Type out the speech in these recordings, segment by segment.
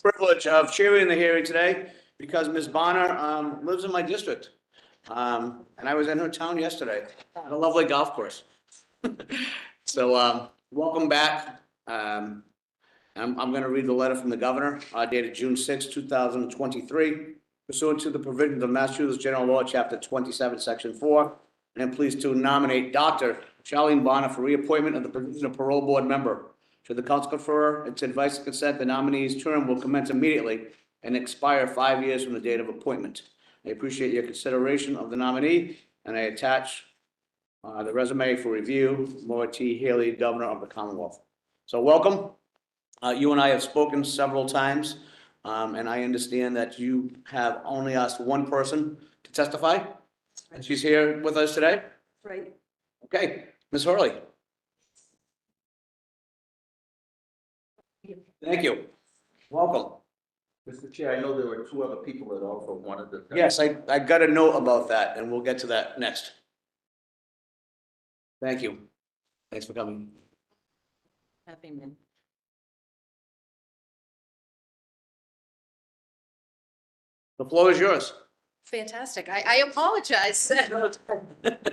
privilege of chairing the hearing today because Ms. Bonner lives in my district. And I was in her town yesterday at a lovely golf course. So welcome back. I'm going to read the letter from the governor dated June 6, 2023, pursuant to the provisions of Massachusetts General Law, Chapter 27, Section 4. And I'm pleased to nominate Dr. Charlene Bonner for reappointment of the position of Parole Board member. Should the council confer its advice and consent, the nominee's term will commence immediately and expire 5 years from the date of appointment. I appreciate your consideration of the nominee, and I attach the resume for review. Laura T. Haley, Governor of the Commonwealth. So welcome. You and I have spoken several times, and I understand that you have only asked one person to testify, and she's here with us today. Right. Okay, Ms. Hurley. Thank you. Welcome. Mr. Chair, I know there were two other people that also wanted to. Yes, I got a note about that, and we'll get to that next. Thank you. Thanks for coming. Happy man. The floor is yours. Fantastic. I apologize.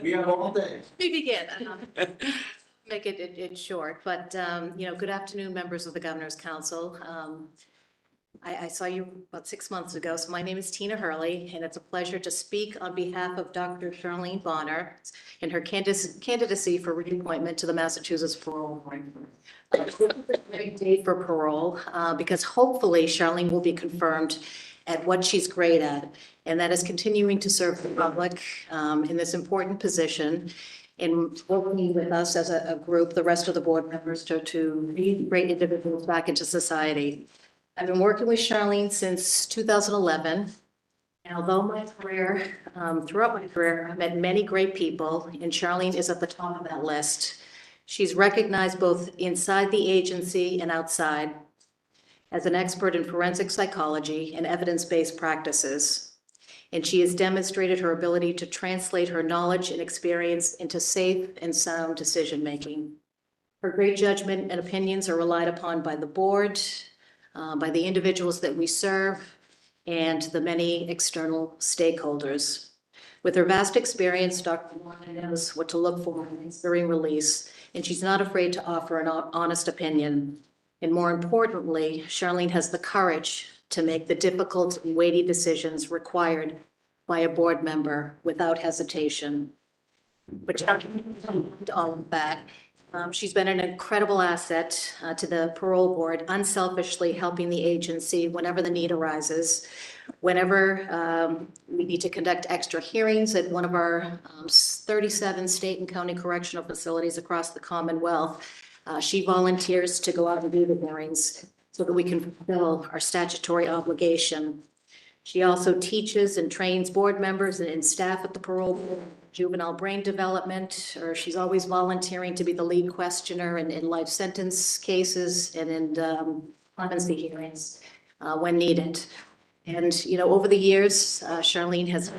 We have all day. We begin. Make it short, but, good afternoon, members of the Governor's Council. I saw you about 6 months ago, so my name is Tina Hurley, and it's a pleasure to speak on behalf of Dr. Charlene Bonner in her candidacy for reappointment to the Massachusetts Parole Board. It's a great day for parole, because hopefully Charlene will be confirmed at what she's great at, and that is continuing to serve the public in this important position, and working with us as a group, the rest of the board members, to lead great individuals back into society. I've been working with Charlene since 2011. And although my career, throughout my career, I've met many great people, and Charlene is at the top of that list. She's recognized both inside the agency and outside as an expert in forensic psychology and evidence-based practices. And she has demonstrated her ability to translate her knowledge and experience into safe and sound decision-making. Her great judgment and opinions are relied upon by the board, by the individuals that we serve, and the many external stakeholders. With her vast experience, Dr. Bonner knows what to look for during release, and she's not afraid to offer an honest opinion. And more importantly, Charlene has the courage to make the difficult and weighty decisions required by a board member without hesitation. But all of that. She's been an incredible asset to the parole board, unselfishly helping the agency whenever the need arises. Whenever we need to conduct extra hearings at one of our 37 state and county correctional facilities across the Commonwealth, she volunteers to go out and do the hearings so that we can fulfill our statutory obligation. She also teaches and trains board members and staff at the parole board, juvenile brain development, or she's always volunteering to be the lead questioner in life sentence cases and in clemency hearings when needed. And, over the years, Charlene has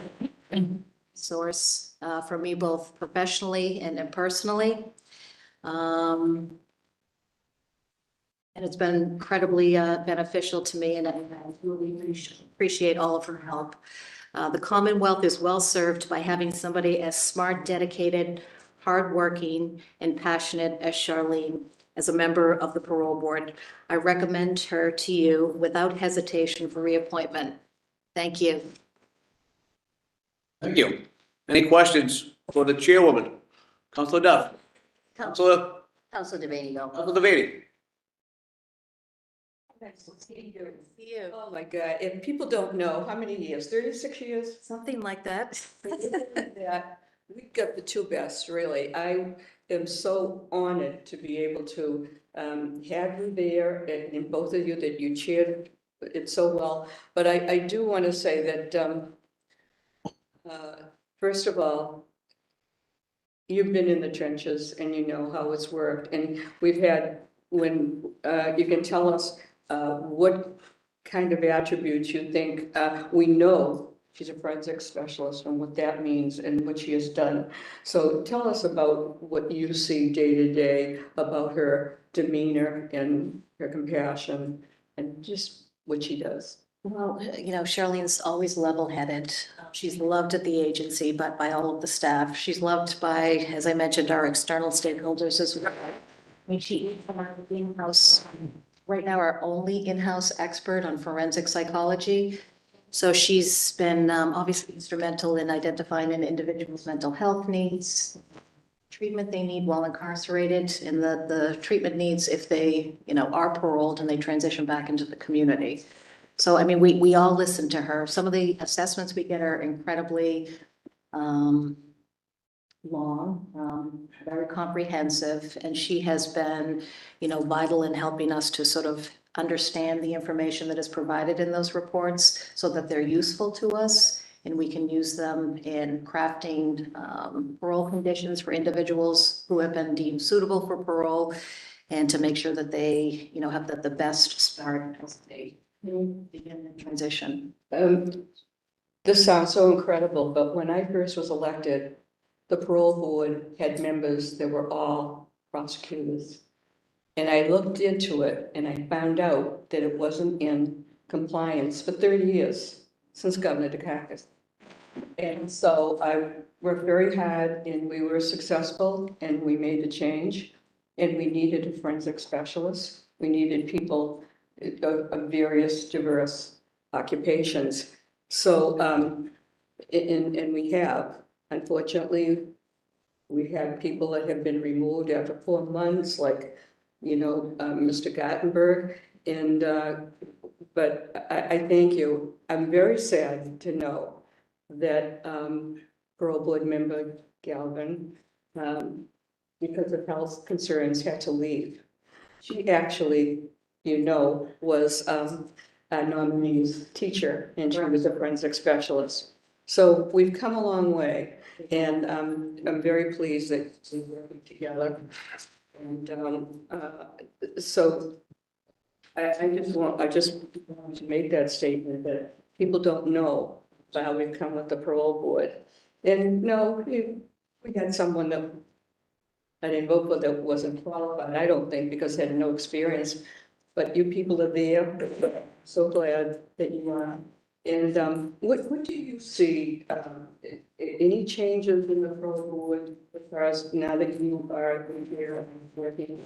been a source for me both professionally and personally. And it's been incredibly beneficial to me, and I really appreciate all of her help. The Commonwealth is well served by having somebody as smart, dedicated, hardworking, and passionate as Charlene as a member of the parole board. I recommend her to you without hesitation for reappointment. Thank you. Thank you. Any questions for the chairwoman? Councilor Duff? Councilor Devaney, go. Councilor Devaney? See you. Oh, my God. If people don't know, how many years? 36 years? Something like that. Yeah, we got the two best, really. I am so honored to be able to have you there, and both of you that you chaired it so well. But I do want to say that, first of all, you've been in the trenches and you know how it's worked. And we've had, when you can tell us what kind of attributes you think. We know she's a forensic specialist and what that means and what she has done. So tell us about what you see day to day, about her demeanor and her compassion, and just what she does? Well, Charlene's always level-headed. She's loved at the agency, but by all of the staff. She's loved by, as I mentioned, our external stakeholders as well. I mean, she is our in-house, right now, our only in-house expert on forensic psychology. So she's been obviously instrumental in identifying an individual's mental health needs, treatment they need while incarcerated, and the treatment needs if they, are paroled and they transition back into the community. So, I mean, we all listen to her. Some of the assessments we get are incredibly long, very comprehensive, and she has been, vital in helping us to sort of understand the information that is provided in those reports so that they're useful to us and we can use them in crafting parole conditions for individuals who have been deemed suitable for parole and to make sure that they, have the best start as they begin the transition. This sounds so incredible, but when I first was elected, the parole board had members that were all prosecutors. And I looked into it and I found out that it wasn't in compliance for 30 years since Governor Dukakis. And so I worked very hard and we were successful and we made a change. And we needed a forensic specialist. We needed people of various diverse occupations. So, and we have, unfortunately, we have people that have been removed after 4 months, like, Mr. Gottenberg. And, but I thank you. I'm very sad to know that Parole Board member Galvin, because of health concerns, had to leave. She actually, was a nominee's teacher, and she was a forensic specialist. So we've come a long way, and I'm very pleased that we're working together. And so I just want to make that statement that people don't know how we've come with the parole board. And no, we had someone that I didn't vote for that wasn't qualified, I don't think, because they had no experience. But you people are there. So glad that you are. And what do you see? Any changes in the parole board as far as now that you are here and working?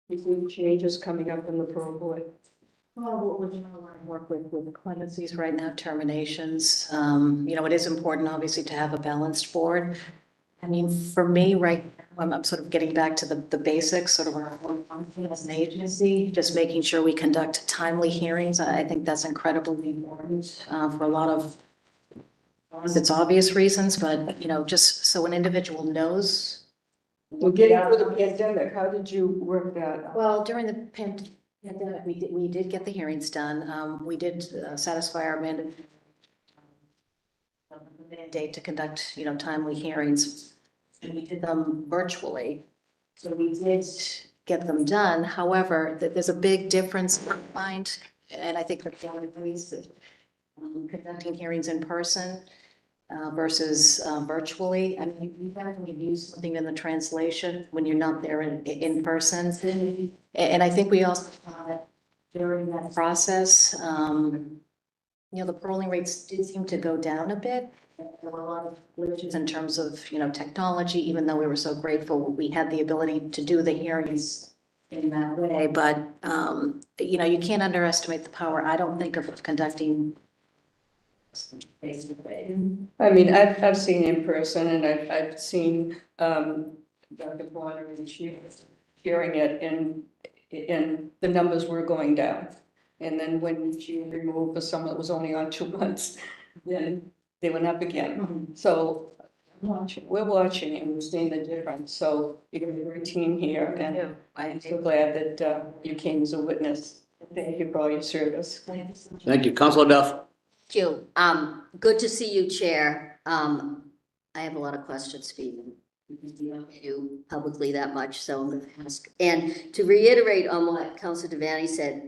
You see changes coming up in the parole board? Well, we're trying to work with clemencies right now, terminations. It is important, obviously, to have a balanced board. I mean, for me, right now, I'm sort of getting back to the basics, sort of our function as an agency, just making sure we conduct timely hearings. I think that's incredibly important for a lot of, it's obvious reasons, but, just so an individual knows. Well, getting through the pandemic, how did you work that? Well, during the pandemic, we did get the hearings done. We did satisfy our mandate to conduct, timely hearings. And we did them virtually. So we did get them done. However, there's a big difference I find, and I think that one agrees that conducting hearings in person versus virtually. I mean, you can use something in the translation when you're not there in person. And I think we also found that during that process, the paroling rates did seem to go down a bit. There were a lot of glitches in terms of, technology, even though we were so grateful we had the ability to do the hearings in that way. But, you can't underestimate the power, I don't think, of conducting face to face. I mean, I've seen in person, and I've seen Dr. Bonner and she was hearing it, and the numbers were going down. And then when she removed for someone that was only on 2 months, then they went up again. So we're watching and we're seeing the difference. So you're a great team here, and I'm so glad that you came as a witness. Thank you for all your service. Thank you. Councilor Duff. Thank you. Good to see you, Chair. I have a lot of questions for you. You don't do publicly that much, so I'm going to ask. And to reiterate on what Councilor Devaney said,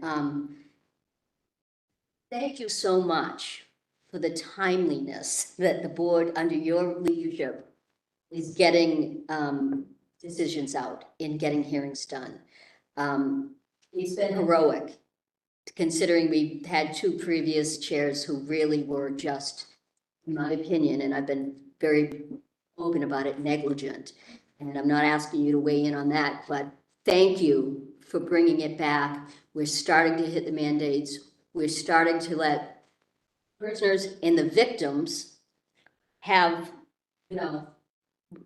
thank you so much for the timeliness that the board, under your leadership, is getting decisions out and getting hearings done. it's been heroic, considering we had two previous chairs who really were just, in my opinion, and I've been very open about it, negligent. And I'm not asking you to weigh in on that, but thank you for bringing it back. We're starting to hit the mandates. We're starting to let prisoners and the victims have, know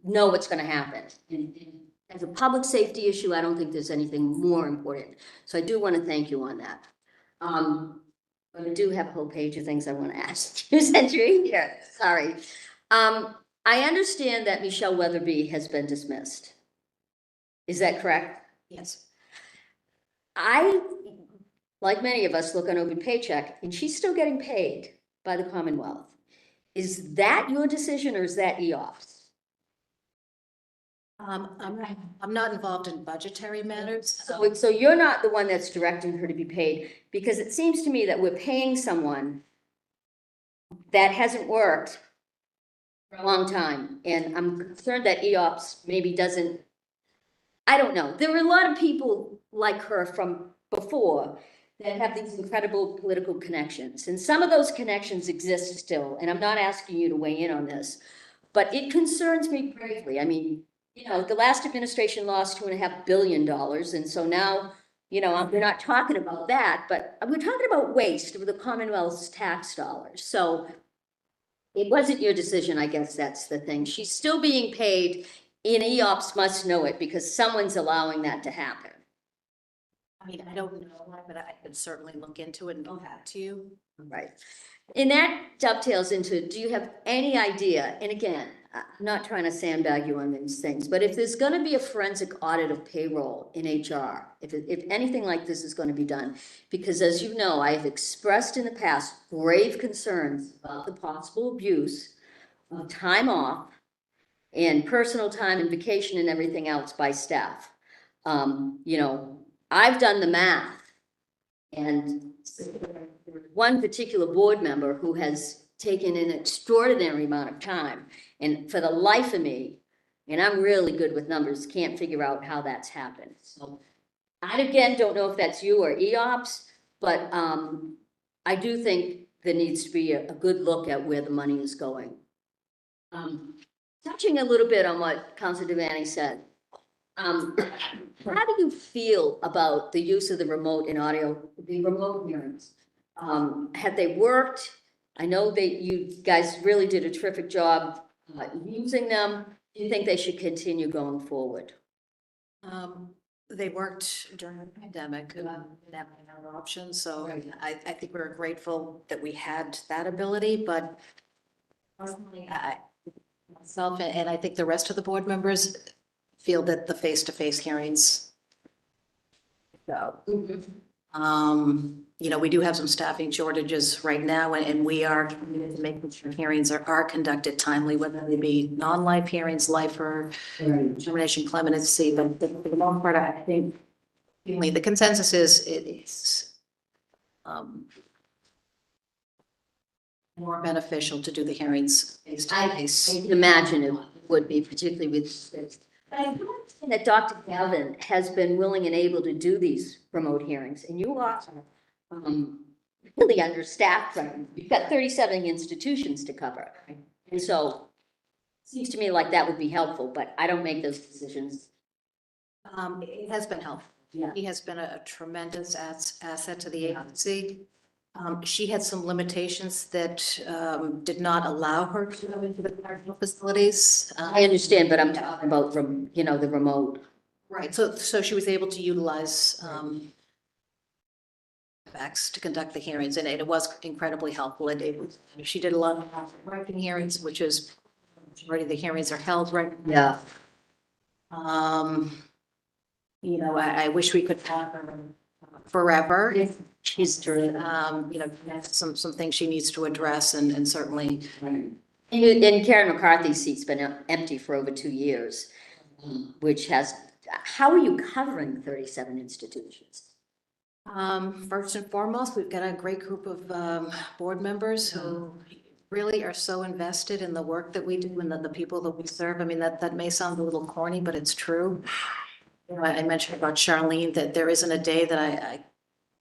what's going to happen. And as a public safety issue, I don't think there's anything more important. So I do want to thank you on that. But I do have a whole page of things I want to ask you since you're here. Sorry. I understand that Michelle Weatherby has been dismissed. Is that correct? Yes. I, like many of us, look on open paycheck, and she's still getting paid by the Commonwealth. Is that your decision, or is that EOP's? I'm not involved in budgetary matters. So you're not the one that's directing her to be paid, because it seems to me that we're paying someone that hasn't worked for a long time, and I'm concerned that EOPS maybe doesn't, I don't know. There were a lot of people like her from before that have these incredible political connections, and some of those connections exist still, and I'm not asking you to weigh in on this, but it concerns me greatly. I mean, the last administration lost $2.5 billion, and so now, we're not talking about that, but we're talking about waste of the Commonwealth's tax dollars. So it wasn't your decision, I guess that's the thing. She's still being paid, and EOPS must know it because someone's allowing that to happen. I mean, I don't know, but I could certainly look into it and go back to you. Right. And that dovetails into, do you have any idea, and again, I'm not trying to sandbag you on these things, but if there's going to be a forensic audit of payroll in HR, if anything like this is going to be done, because as you know, I have expressed in the past grave concerns about the possible abuse of time off and personal time and vacation and everything else by staff. I've done the math, and one particular board member who has taken an extraordinary amount of time, and for the life of me, and I'm really good with numbers, can't figure out how that's happened. So I, again, don't know if that's you or EOPS, but I do think there needs to be a good look at where the money is going. Touching a little bit on what Councilor Devaney said, how do you feel about the use of the remote hearings? Have they worked? I know that you guys really did a terrific job using them. Do you think they should continue going forward? They worked during the pandemic, didn't have another option, so Right. I think we're grateful that we had that ability, but personally, myself and I think the rest of the board members feel that the face-to-face hearings go. We do have some staffing shortages right now, and we are committed to making sure hearings are conducted timely, whether they be non-life hearings, life or termination, clemency. But for the most part, I think the consensus is it's more beneficial to do the hearings face to I face. can imagine it would be, particularly with this. But I do understand that Dr. Galvin has been willing and able to do these remote hearings, and you are really understaffed. Right? You've got 37 institutions to cover. And so it seems to me like that would be helpful, but I don't make those decisions. It has been helpful. Yeah. He has been a tremendous asset to the agency. She had some limitations that did not allow her to go into the correctional facilities. I understand, but I'm talking about from, the remote. Right, so she was able to utilize facts to conduct the hearings, and it was incredibly helpful. She did a lot of writing hearings, which is majority of the hearings are held right. Yeah. I wish we could have her forever. She's true. Some things she needs to address, and certainly. And Karen McCarthy's seat's been empty for over 2 years, which has, how are you covering 37 institutions? First and foremost, we've got a great group of board members who really are so invested in the work that we do and the people that we serve. I mean, that may sound a little corny, but it's true. I mentioned about Charlene, that there isn't a day that I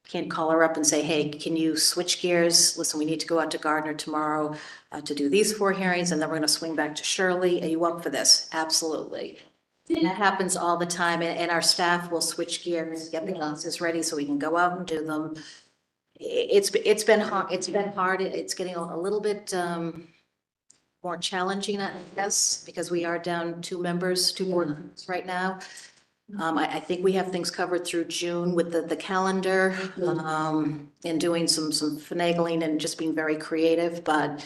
can't call her up and say, hey, can you switch gears? Listen, we need to go out to Gardner tomorrow to do these 4 hearings, and then we're gonna swing back to Shirley. Are you up for this? Absolutely. That happens all the time, and our staff will switch gears, get the answers ready so we can go out and do them. It's been hard, it's getting a little bit more challenging, I guess, because we are down 2 board members right now. I think we have things covered through June with the calendar, and doing some finagling and just being very creative, but,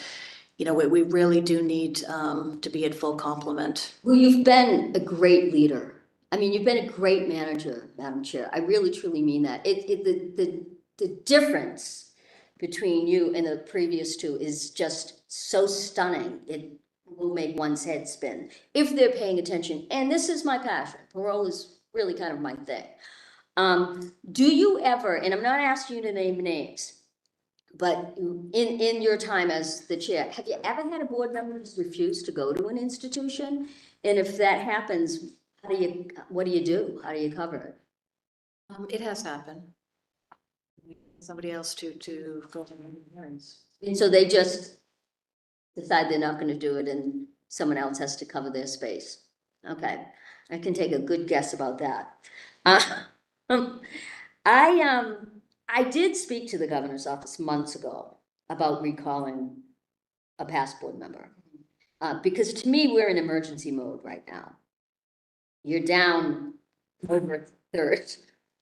you know, we really do need, to be at full complement. Well, you've been a great leader. I mean, you've been a great manager, Madam Chair. I really truly mean that. The difference between you and the previous 2 is just so stunning. It will make one's head spin if they're paying attention. And this is my passion. Parole is really kind of my thing. Do you ever, and I'm not asking you to name names, but in your time as the chair, have you ever had a board member who's refused to go to an institution? And if that happens, what do you do? How do you cover it? It has happened. Somebody else to go to the hearings. And so they just decide they're not gonna do it and someone else has to cover their space. Okay, I can take a good guess about that. I did speak to the governor's office months ago about recalling a past board member. Because to me, we're in emergency mode right now. You're down over a third,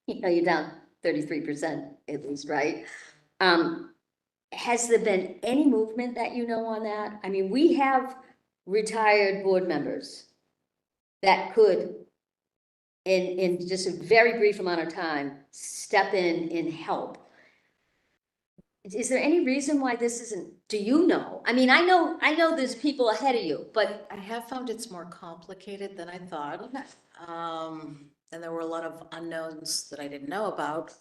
you know, you're down 33% at least, right? Has there been any movement that you know on that? I mean, we have retired board members that could, in just a very brief amount of time, step in and help. Is there any reason why this isn't, do you know? I mean, I know there's people ahead of you, but I have found it's more complicated than I thought. And there were a lot of unknowns that I didn't know about.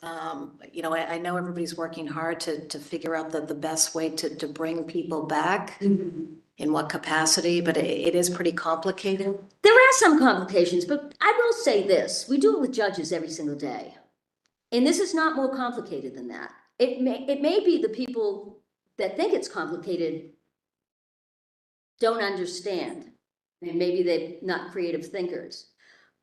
You know, I know everybody's working hard to figure out the best way to bring people back, in what capacity, but it is pretty complicated. there are some complications, but I will say this, we do it with judges every single day. And this is not more complicated than that. It may be the people that think it's complicated don't understand, and maybe they're not creative thinkers.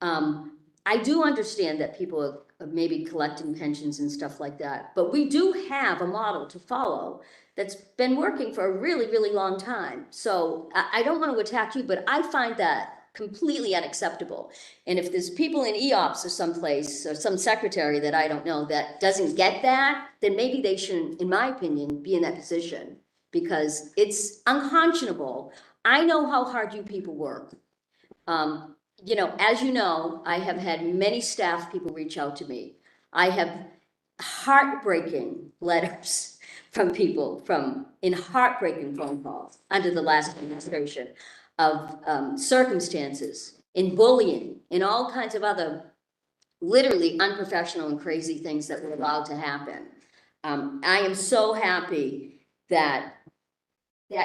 I do understand that people are maybe collecting pensions and stuff like that, but we do have a model to follow that's been working for a really, really long time. So I don't want to attack you, but I find that completely unacceptable. And if there's people in EOPS or someplace, or some secretary that I don't know that doesn't get that, then maybe they shouldn't, in my opinion, be in that position, because it's unconscionable. I know how hard you people work. You know, as you know, I have had many staff people reach out to me. I have heartbreaking letters from people in heartbreaking phone calls under the last administration of circumstances, in bullying, in all kinds of other literally unprofessional and crazy things that were allowed to happen. I am so happy that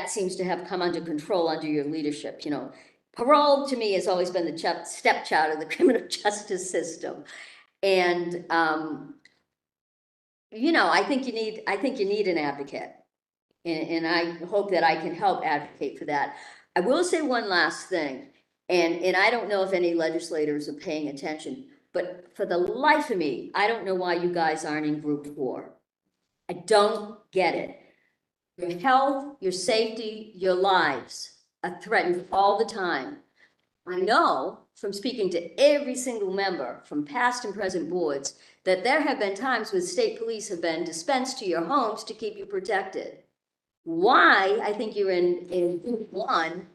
seems to have come under control under your leadership. You know, parole to me has always been the stepchild of the criminal justice system. And, you know, I think you need an advocate. And I hope that I can help advocate for that. I will say one last thing, and I don't know if any legislators are paying attention, but for the life of me, I don't know why you guys aren't in group 4. I don't get it. Your health, your safety, your lives are threatened all the time. I know from speaking to every single member from past and present boards that there have been times when state police have been dispensed to your homes to keep you protected. Why I think you're in group 1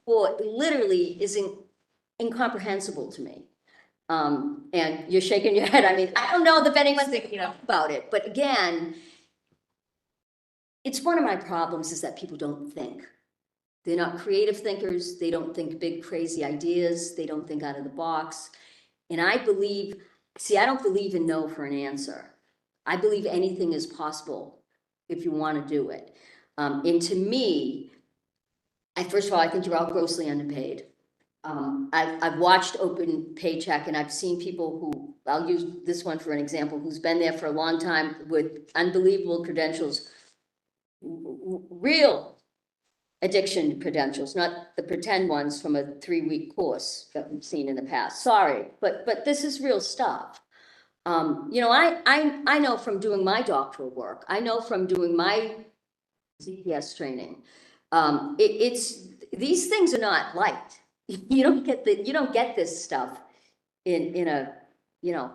literally is incomprehensible to me. And you're shaking your head. I mean, I don't know if anyone's thinking about it, but again, it's one of my problems is that people don't think. They're not creative thinkers. They don't think big, crazy ideas. They don't think out of the box. And I believe, I don't believe in no for an answer. I believe anything is possible if you want to do it. And to me, first of all, I think you're all grossly underpaid. I've watched Open Paycheck and I've seen people who, I'll use this one for an example, who's been there for a long time with unbelievable credentials, real addiction credentials, not the pretend ones from a 3-week course that we've seen in the past. Sorry, but this is real stuff. You know, I know from doing my doctoral work, I know from doing my CPS training, these things are not light. You don't get this stuff in a, you know,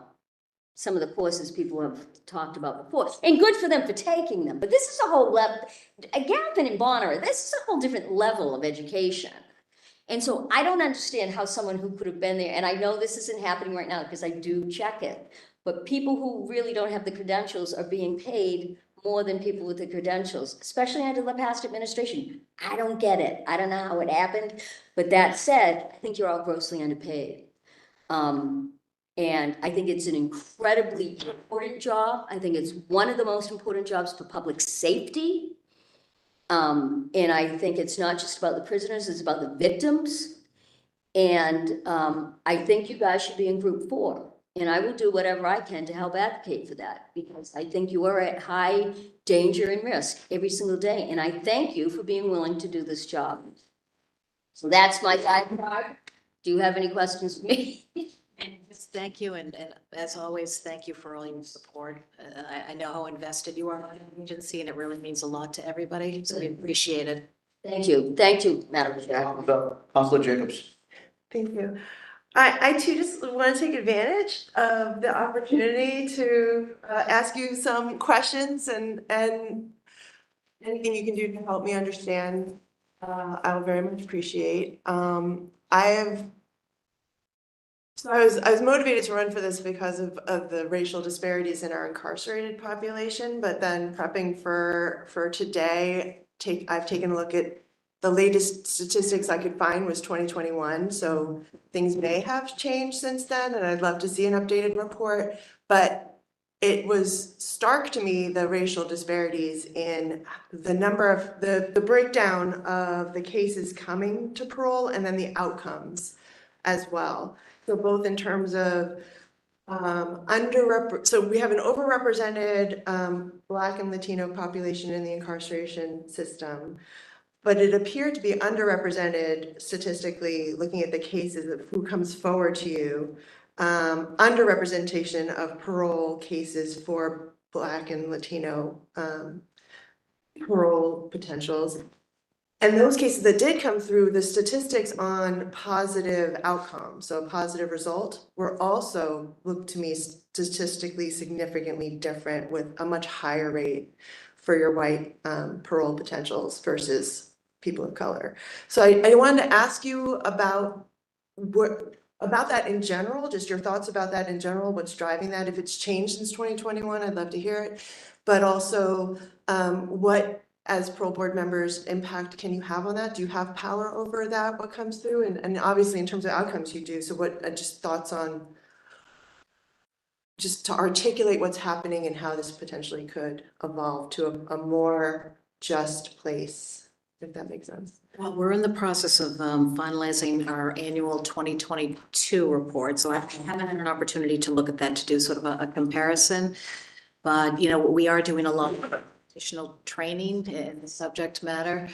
some of the courses people have talked about before, and good for them for taking them. But this is a whole level, Gavin and Bonner, this is a whole different level of education. And so I don't understand how someone who could have been there, and I know this isn't happening right now because I do check it, but people who really don't have the credentials are being paid more than people with the credentials, especially under the past administration. I don't get it. I don't know how it happened. But that said, I think you're all grossly underpaid. And I think it's an incredibly important job. I think it's one of the most important jobs for public safety. And I think it's not just about the prisoners, it's about the victims. And I think you guys should be in group 4. And I will do whatever I can to help advocate for that, because I think you are at high danger and risk every single day. And I thank you for being willing to do this job. So that's my guide. Do you have any questions for me? Just thank you, and as always, thank you for all your support. I know how invested you are in the agency, and it really means a lot to everybody, so we appreciate it. Thank you, Madam Chair. Councilor Jacobs. Thank you. I too just want to take advantage of the opportunity to ask you some questions, and anything you can do to help me understand, I will very much appreciate. So I was motivated to run for this because of the racial disparities in our incarcerated population, but then prepping for today, I've taken a look at the latest statistics I could find was 2021, so things may have changed since then, and I'd love to see an updated report. But it was stark to me, the racial disparities in the number of the breakdown of the cases coming to parole and then the outcomes as well. So both in terms of so we have an overrepresented Black and Latino population in the incarceration system. But it appeared to be underrepresented statistically, looking at the cases of who comes forward to you, underrepresentation of parole cases for Black and Latino parole potentials. And those cases that did come through, the statistics on positive outcomes, so a positive result, were also, looked to me, statistically significantly different, with a much higher rate for your white parole potentials versus people of color. So I wanted to ask you about that in general, just your thoughts about that in general, what's driving that. If it's changed since 2021, I'd love to hear it. But also, what, as parole board members, impact can you have on that? Do you have power over that, what comes through? And obviously in terms of outcomes you do. So what, just thoughts on, just to articulate what's happening and how this potentially could evolve to a more just place, if that makes sense. Well, we're in the process of finalizing our annual 2022 report, so I haven't had an opportunity to look at that to do sort of a comparison. But, you know, we are doing a lot of additional training in the subject matter.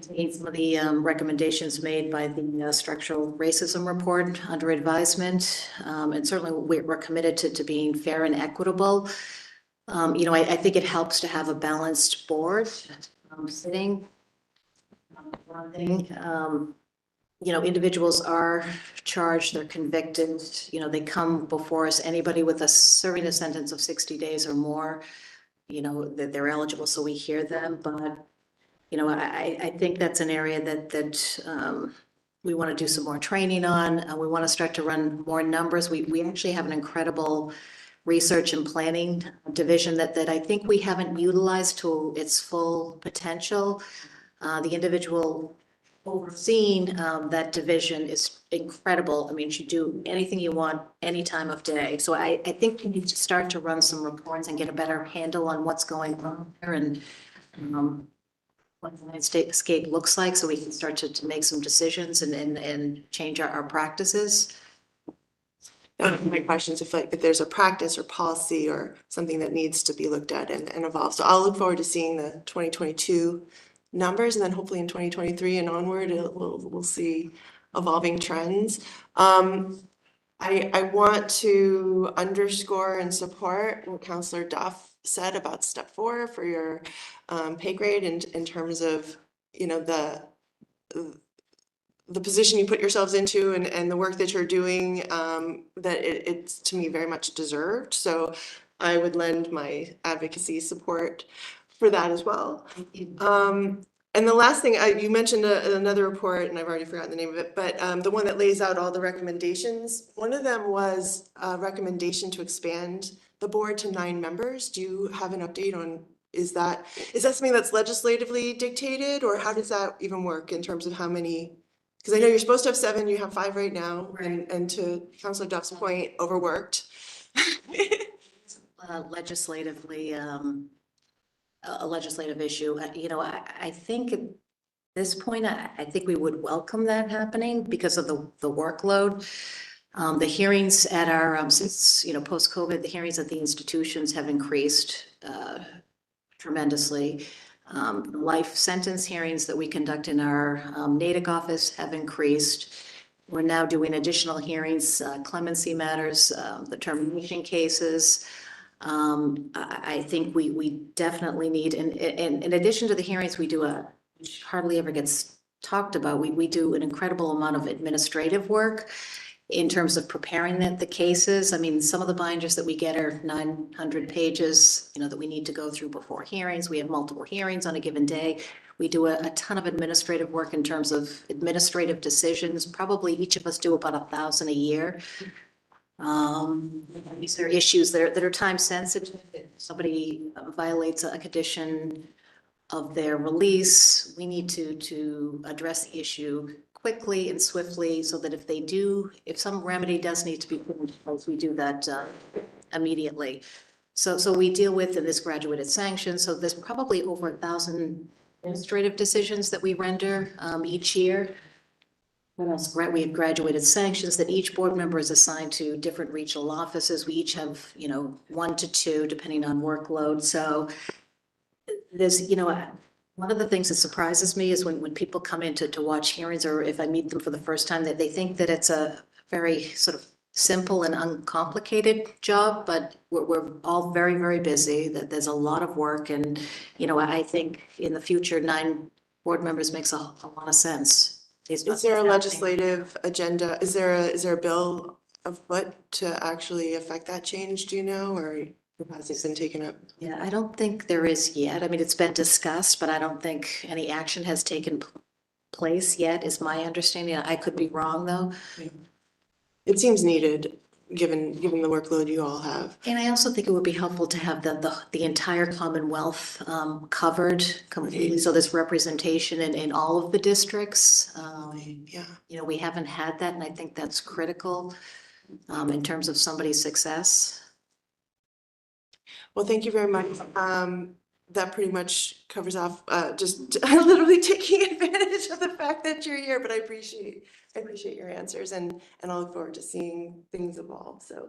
Taking some of the recommendations made by the structural racism report under advisement. And certainly we're committed to being fair and equitable. You know, I think it helps to have a balanced board sitting. One thing, you know, individuals are charged, they're convicted, you know, they come before us, anybody with serving a sentence of 60 days or more, you know, that they're eligible, so we hear them. But, you know, I think that's an area that we want to do some more training on. We want to start to run more numbers. We actually have an incredible research and planning division that I think we haven't utilized to its full potential. The individual overseeing that division is incredible. I mean, you do anything you want, any time of day. So I think we need to start to run some reports and get a better handle on what's going on there. And what the landscape looks like, so we can start to make some decisions and change our practices. That would be my questions, if there's a practice or policy or something that needs to be looked at and evolved. So I'll look forward to seeing the 2022 numbers, and then hopefully in 2023 and onward, we'll see evolving trends. I want to underscore and support what Counselor Duff said about step 4 for your pay grade in terms of, you know, the position you put yourselves into and the work that you're doing, that it's to me very much deserved. So I would lend my advocacy support for that as well. And the last thing, you mentioned another report, and I've already forgotten the name of it, but the one that lays out all the recommendations. One of them was a recommendation to expand the board to 9 members. Do you have an update on, is that something that's legislatively dictated, or how does that even work in terms of how many? Because I know you're supposed to have 7, you have 5 right now, and to Councilor Duff's point, overworked. Legislatively, a legislative issue. You know, I think at this point, I think we would welcome that happening because of the workload. The hearings at our, since, you know, post-COVID, the hearings at the institutions have increased tremendously. Life sentence hearings that we conduct in our Natick office have increased. We're now doing additional hearings, clemency matters, the termination cases. I think we definitely need, and in addition to the hearings, we do which hardly ever gets talked about, we do an incredible amount of administrative work in terms of preparing the cases. I mean, some of the binders that we get are 900 pages, you know, that we need to go through before hearings. We have multiple hearings on a given day. We do a ton of administrative work in terms of administrative decisions. Probably each of us do about 1,000 a year. These are issues that are time sensitive. If somebody violates a condition of their release, we need to address the issue quickly and swiftly, so that if some remedy does need to be put into place, we do that immediately. So we deal with in this graduated sanction. So there's probably over 1,000 administrative decisions that we render each year. What else? We have graduated sanctions that each board member is assigned to different regional offices. We each have, you know, 1 to 2 depending on workload. So there's, you know, one of the things that surprises me is when people come in to watch hearings, or if I meet them for the first time, that they think that it's a very sort of simple and uncomplicated job, but we're all very, very busy, that there's a lot of work. And, you know, I think in the future, 9 board members makes a lot of sense. Is there a legislative agenda? Is there a bill afoot to actually affect that change? Do you know, or has it been taken up? Yeah, I don't think there is yet. I mean, it's been discussed, but I don't think any action has taken place yet, is my understanding. I could be wrong, though. It seems needed, given the workload you all have. And I also think it would be helpful to have the entire Commonwealth covered completely. So there's representation in all of the districts. Yeah. You know, we haven't had that, and I think that's critical in terms of somebody's success. Well, thank you very much. That pretty much covers off just literally taking advantage of the fact that you're here, but I appreciate your answers, and I'll look forward to seeing things evolve. So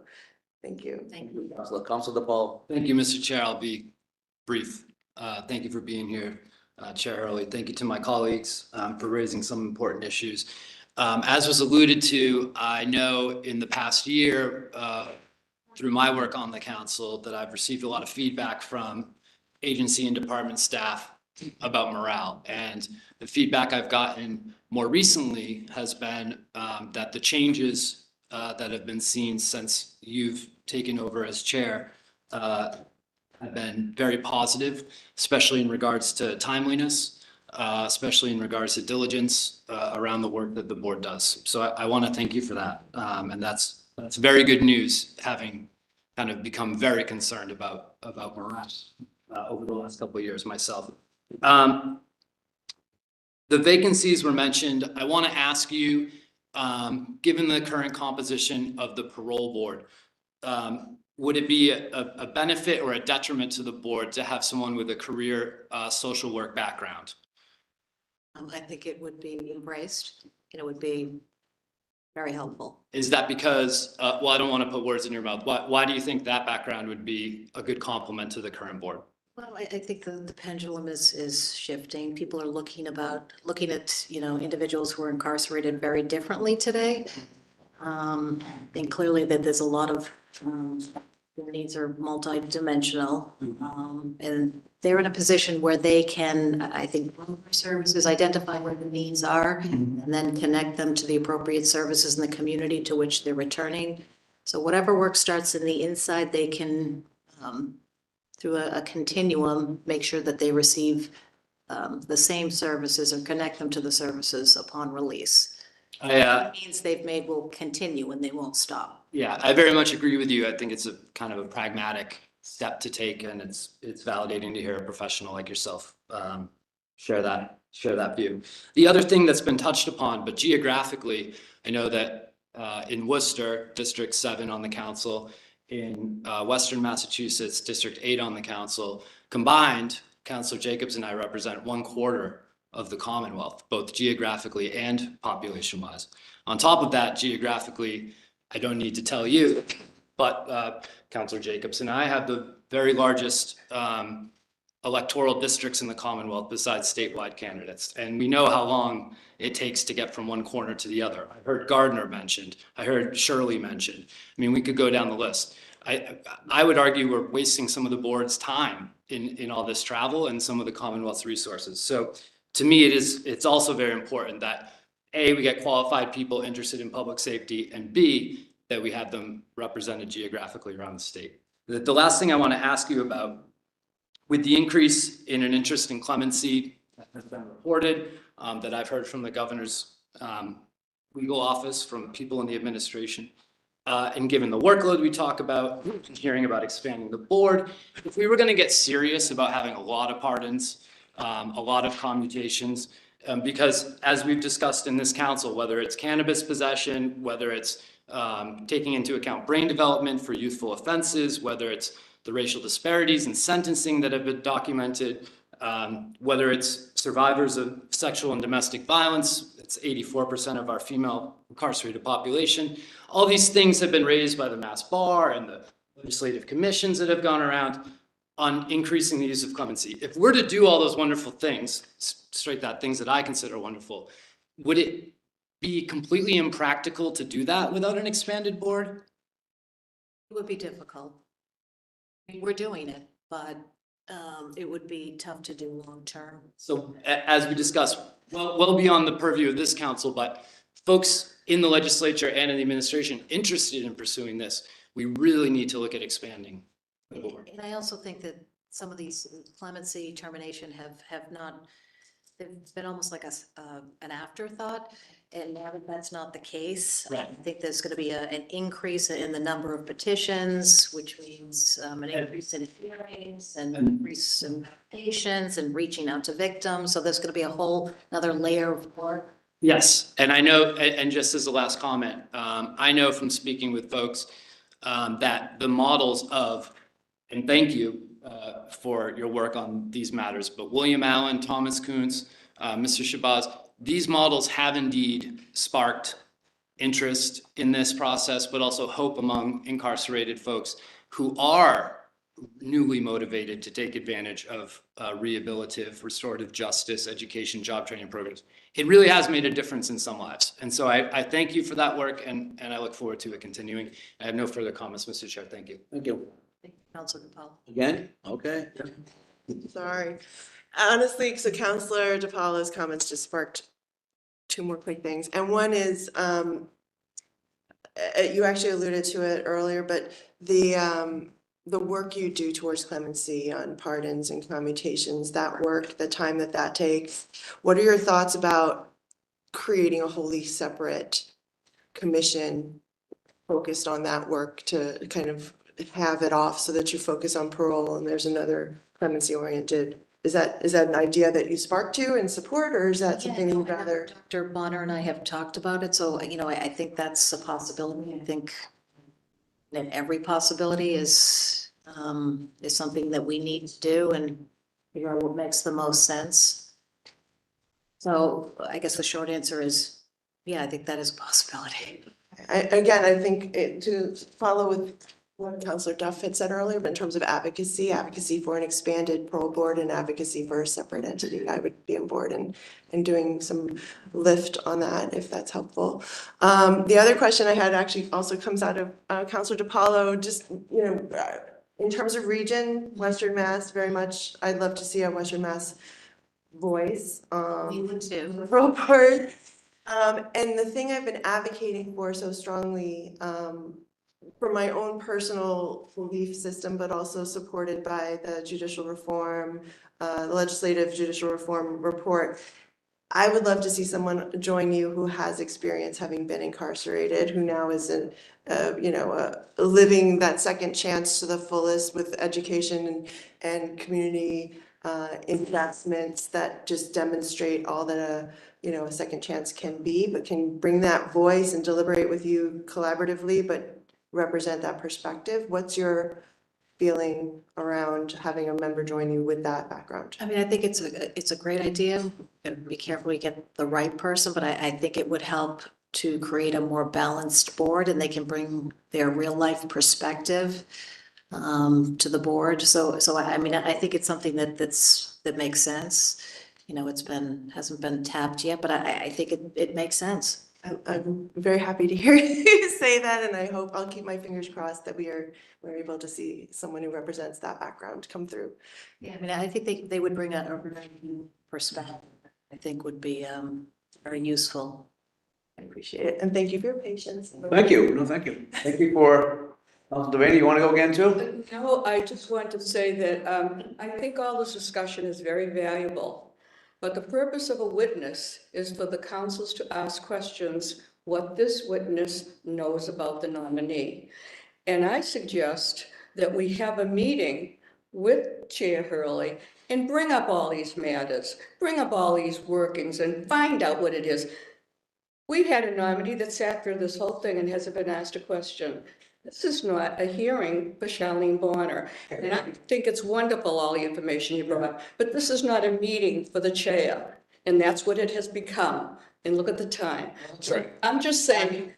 thank you. Thank you. Councilor DePaul. Thank you, Mr. Chair. I'll be brief. Thank you for being here, Chair Hurley. Thank you to my colleagues for raising some important issues. As was alluded to, I know in the past year, through my work on the council, that I've received a lot of feedback from agency and department staff about morale. And the feedback I've gotten more recently has been that the changes that have been seen since you've taken over as chair have been very positive, especially in regards to timeliness, especially in regards to diligence around the work that the board does. So I want to thank you for that. And that's very good news, having kind of become very concerned about morale over the last couple of years myself. The vacancies were mentioned. I want to ask you, given the current composition of the parole board, would it be a benefit or a detriment to the board to have someone with a career social work background? I think it would be embraced, and it would be very helpful. Is that because, well, I don't want to put words in your mouth. Why do you think that background would be a good complement to the current board? Well, I think the pendulum is shifting. People are looking at, individuals who are incarcerated very differently today. And clearly that there's a lot of, their needs are multidimensional. And they're in a position where they can, I think, services, identify where the needs are, and then connect them to the appropriate services in the community to which they're returning. So whatever work starts in the inside, they can, through a continuum, make sure that they receive the same services or connect them to the services upon release. It means they've made will continue and they won't stop. Yeah, I very much agree with you. I think it's a kind of a pragmatic step to take, and it's validating to hear a professional like yourself share that view. The other thing that's been touched upon, but geographically, I know that in Worcester, District 7 on the council, in Western Massachusetts, District 8 on the council, combined, Councilor Jacobs and I represent 1/4 of the Commonwealth, both geographically and population-wise. On top of that, geographically, I don't need to tell you, but Councilor Jacobs and I have the very largest electoral districts in the Commonwealth besides statewide candidates. And we know how long it takes to get from one corner to the other. I heard Gardner mentioned. I heard Shirley mentioned. I mean, we could go down the list. I would argue we're wasting some of the board's time in all this travel and some of the Commonwealth's resources. So to me, it's also very important that A, we get qualified people interested in public safety, and B, that we have them represented geographically around the state. The last thing I want to ask you about, with the increase in an interest in clemency that has been reported, that I've heard from the governor's legal office, from people in the administration, and given the workload we talk about, hearing about expanding the board, if we were going to get serious about having a lot of pardons, a lot of commutations, because as we've discussed in this council, whether it's cannabis possession, whether it's taking into account brain development for youthful offenses, whether it's the racial disparities in sentencing that have been documented, whether it's survivors of sexual and domestic violence, it's 84% of our female incarcerated population. All these things have been raised by the Mass Bar and the legislative commissions that have gone around on increasing the use of clemency. If we're to do all those wonderful things, straight that, things that I consider wonderful, would it be completely impractical to do that without an expanded board? It would be difficult. We're doing it, but it would be tough to do long-term. So as we discussed, well beyond the purview of this council, but folks in the legislature and in the administration interested in pursuing this, we really need to look at expanding the board. And I also think that some of these clemency termination have not, they've been almost like an afterthought. And now that that's not the case, Right. I think there's going to be an increase in the number of petitions, which means an increase in hearings and an increase in patients and reaching out to victims. So there's going to be a whole another layer of work. Yes, and I know, and just as a last comment, I know from speaking with folks that the models of, and thank you for your work on these matters, but William Allen, Thomas Kuntz, Mr. Shabazz, these models have indeed sparked interest in this process, but also hope among incarcerated folks who are newly motivated to take advantage of rehabilitative, restorative justice, education, job training programs. It really has made a difference in some lives. And so I thank you for that work, and I look forward to it continuing. I have no further comments, Mr. Chair. Thank you. Thank you. Thank you, Councilor DePaul. Again? Okay. Sorry. Honestly, so Counselor DePaula's comments just sparked two more quick things. And one is, you actually alluded to it earlier, but the work you do towards clemency on pardons and commutations, that work, the time that takes, what are your thoughts about creating a wholly separate commission focused on that work to kind of have it off so that you focus on parole and there's another clemency oriented? Is that an idea that you spark to and support, or is that something you'd rather? Dr. Bonner and I have talked about it, so, I think that's a possibility. I think that every possibility is something that we need to do and figure out what makes the most sense. So I guess the short answer is, yeah, I think that is a possibility. Again, I think to follow with what Counselor Duff had said earlier, but in terms of advocacy for an expanded parole board and advocacy for a separate entity, I would be on board and doing some lift on that, if that's helpful. The other question I had actually also comes out of Counselor DiPaolo, just, in terms of region, Western Mass, very much, I'd love to see a Western Mass voice. We would too. The parole board. And the thing I've been advocating for so strongly, for my own personal belief system, but also supported by the judicial reform, the legislative judicial reform report. I would love to see someone join you who has experience having been incarcerated, who now is living that second chance to the fullest with education and community investments that just demonstrate all that a second chance can be, but can bring that voice and deliberate with you collaboratively, but represent that perspective. What's your feeling around having a member join you with that background? I mean, I think it's a great idea. And be careful we get the right person, but I think it would help to create a more balanced board, and they can bring their real life perspective to the board. So I mean, I think it's something that makes sense. Hasn't been tapped yet, but I think it makes sense. I'm very happy to hear you say that, and I hope I'll keep my fingers crossed that we're able to see someone who represents that background come through. Yeah, I mean, I think they would bring a perspective, I think would be very useful. I appreciate it, and thank you for your patience. Thank you. No, thank you. Thank you for, Devaney, you want to go again too? No, I just want to say that I think all this discussion is very valuable. But the purpose of a witness is for the councils to ask questions what this witness knows about the nominee. And I suggest that we have a meeting with Chair Hurley and bring up all these matters, bring up all these workings and find out what it is. We've had a nominee that sat through this whole thing and hasn't been asked a question. This is not a hearing for Charlene Bonner. And I think it's wonderful, all the information you brought, but this is not a meeting for the chair. And that's what it has become. And look at the time. That's I'm just saying,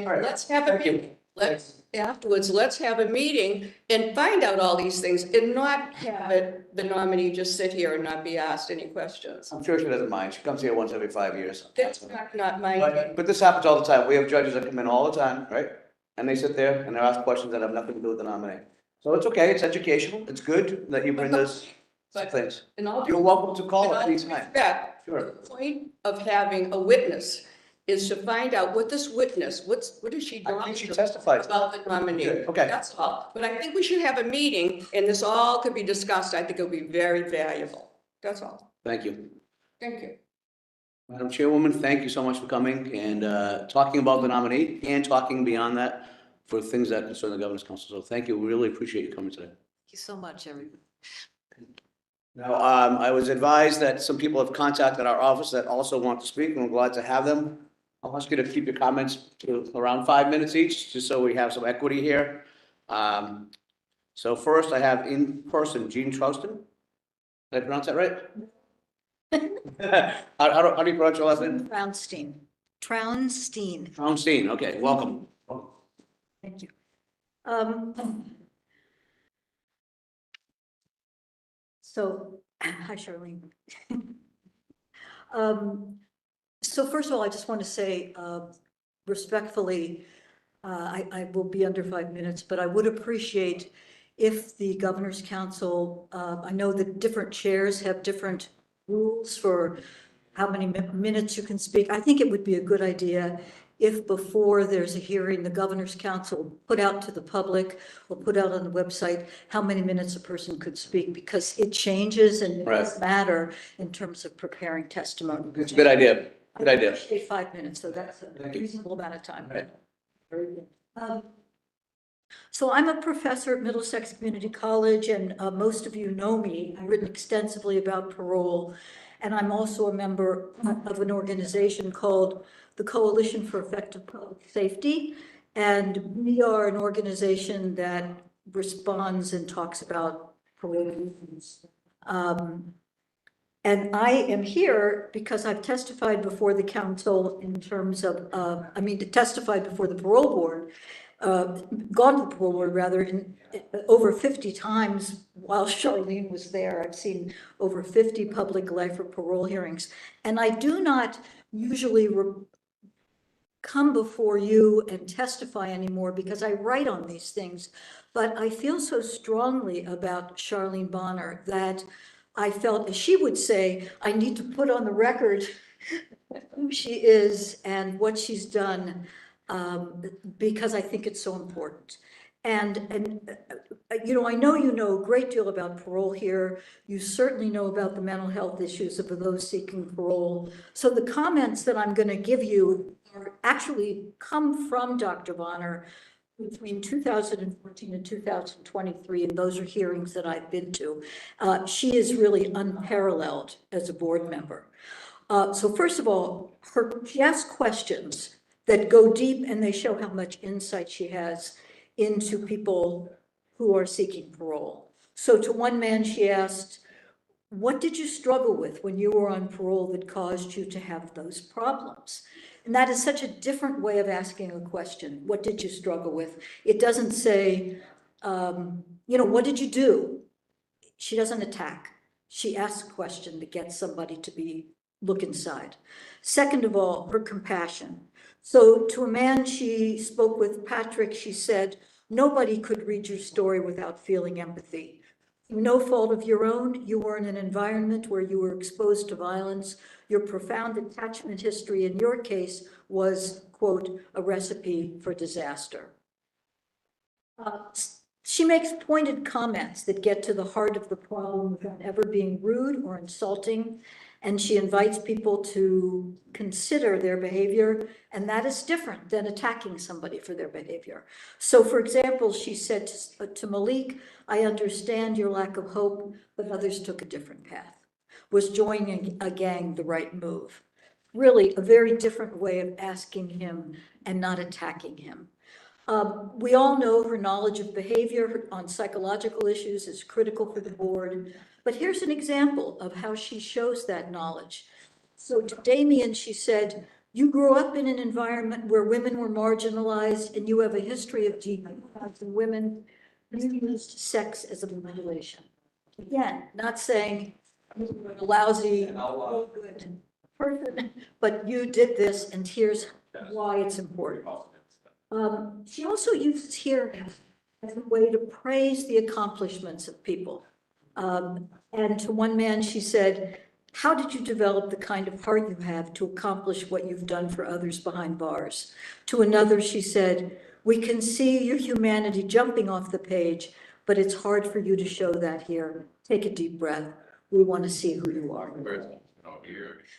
right. let's have a Thank you. meeting. Let's have a meeting and find out all these things and not have the nominee just sit here and not be asked any questions. I'm sure she doesn't mind. She comes here once every 5 years. That's not my. But this happens all the time. We have judges that come in all the time, right? And they sit there and they're asked questions that have nothing to do with the nominee. So it's okay. It's educational. It's good that you bring those things. In all You're welcome to call it anytime. respect, Sure. the point of having a witness is to find out what this witness, what is she I doing think she testified. about the nominee. Good, okay. That's all. But I think we should have a meeting and this all could be discussed. I think it would be very valuable. That's all. Thank you. Thank you. Madam Chairwoman, thank you so much for coming and talking about the nominee and talking beyond that for things that concern the Governor's Council. So thank you. We really appreciate you coming today. Thank you so much, everyone. Now, I was advised that some people have contacted our office that also want to speak, and we're glad to have them. I'll ask you to keep your comments to around 5 minutes each, just so we have some equity here. So first, I have in person Jean Trouston. Did I pronounce that right? How do you pronounce your last name? Trounstein. Trounstein. Trounstein, okay, welcome. Thank you. Hi, Charlene. So first of all, I just want to say respectfully, I will be under 5 minutes, but I would appreciate if the Governor's Council, I know that different chairs have different rules for how many minutes you can speak. I think it would be a good idea if before there's a hearing, the Governor's Council put out to the public or put out on the website how many minutes a person could speak, because it changes and it does matter in terms of preparing testimony. It's a good idea. Good idea. I appreciate 5 minutes, so that's a Thank you. reasonable amount of time. Right. Very good. So I'm a professor at Middlesex Community College, and most of you know me. I've written extensively about parole, and I'm also a member of an organization called the Coalition for Effective Public Safety, and we are an organization that responds and talks about parole movements. And I am here because I've testified before the council in terms of, testified before the parole board, gone to the parole board rather, over 50 times while Charlene was there. I've seen over 50 public life or parole hearings. And I do not usually come before you and testify anymore because I write on these things. But I feel so strongly about Charlene Bonner that I felt, as she would say, I need to put on the record who she is and what she's done, because I think it's so important. And I know you know a great deal about parole here. You certainly know about the mental health issues of those seeking parole. So the comments that I'm going to give you are actually come from Dr. Bonner between 2014 and 2023, and those are hearings that I've been to. She is really unparalleled as a board member. So first of all, she asks questions that go deep and they show how much insight she has into people who are seeking parole. So to one man, she asked, what did you struggle with when you were on parole that caused you to have those problems? And that is such a different way of asking a question. What did you struggle with? It doesn't say, what did you do? She doesn't attack. She asks a question to get somebody to look inside. Second of all, her compassion. So to a man she spoke with, Patrick, she said, nobody could read your story without feeling empathy. Through no fault of your own, you were in an environment where you were exposed to violence. Your profound attachment history in your case was, quote, a recipe for disaster. She makes pointed comments that get to the heart of the problem without ever being rude or insulting. And she invites people to consider their behavior, and that is different than attacking somebody for their behavior. So for example, she said to Malik, I understand your lack of hope, but others took a different path. Was joining a gang the right move? Really a very different way of asking him and not attacking him. We all know her knowledge of behavior on psychological issues is critical for the board, but here's an example of how she shows that knowledge. So to Damien, she said, you grew up in an environment where women were marginalized and you have a history of dehumanizing women. You used sex as a manipulation. Again, not saying you're a lousy, no good person, but you did this and here's why it's important. She also uses hearing as a way to praise the accomplishments of people. And to one man, she said, how did you develop the kind of heart you have to accomplish what you've done for others behind bars? To another, she said, we can see your humanity jumping off the page, but it's hard for you to show that here. Take a deep breath. We want to see who you are.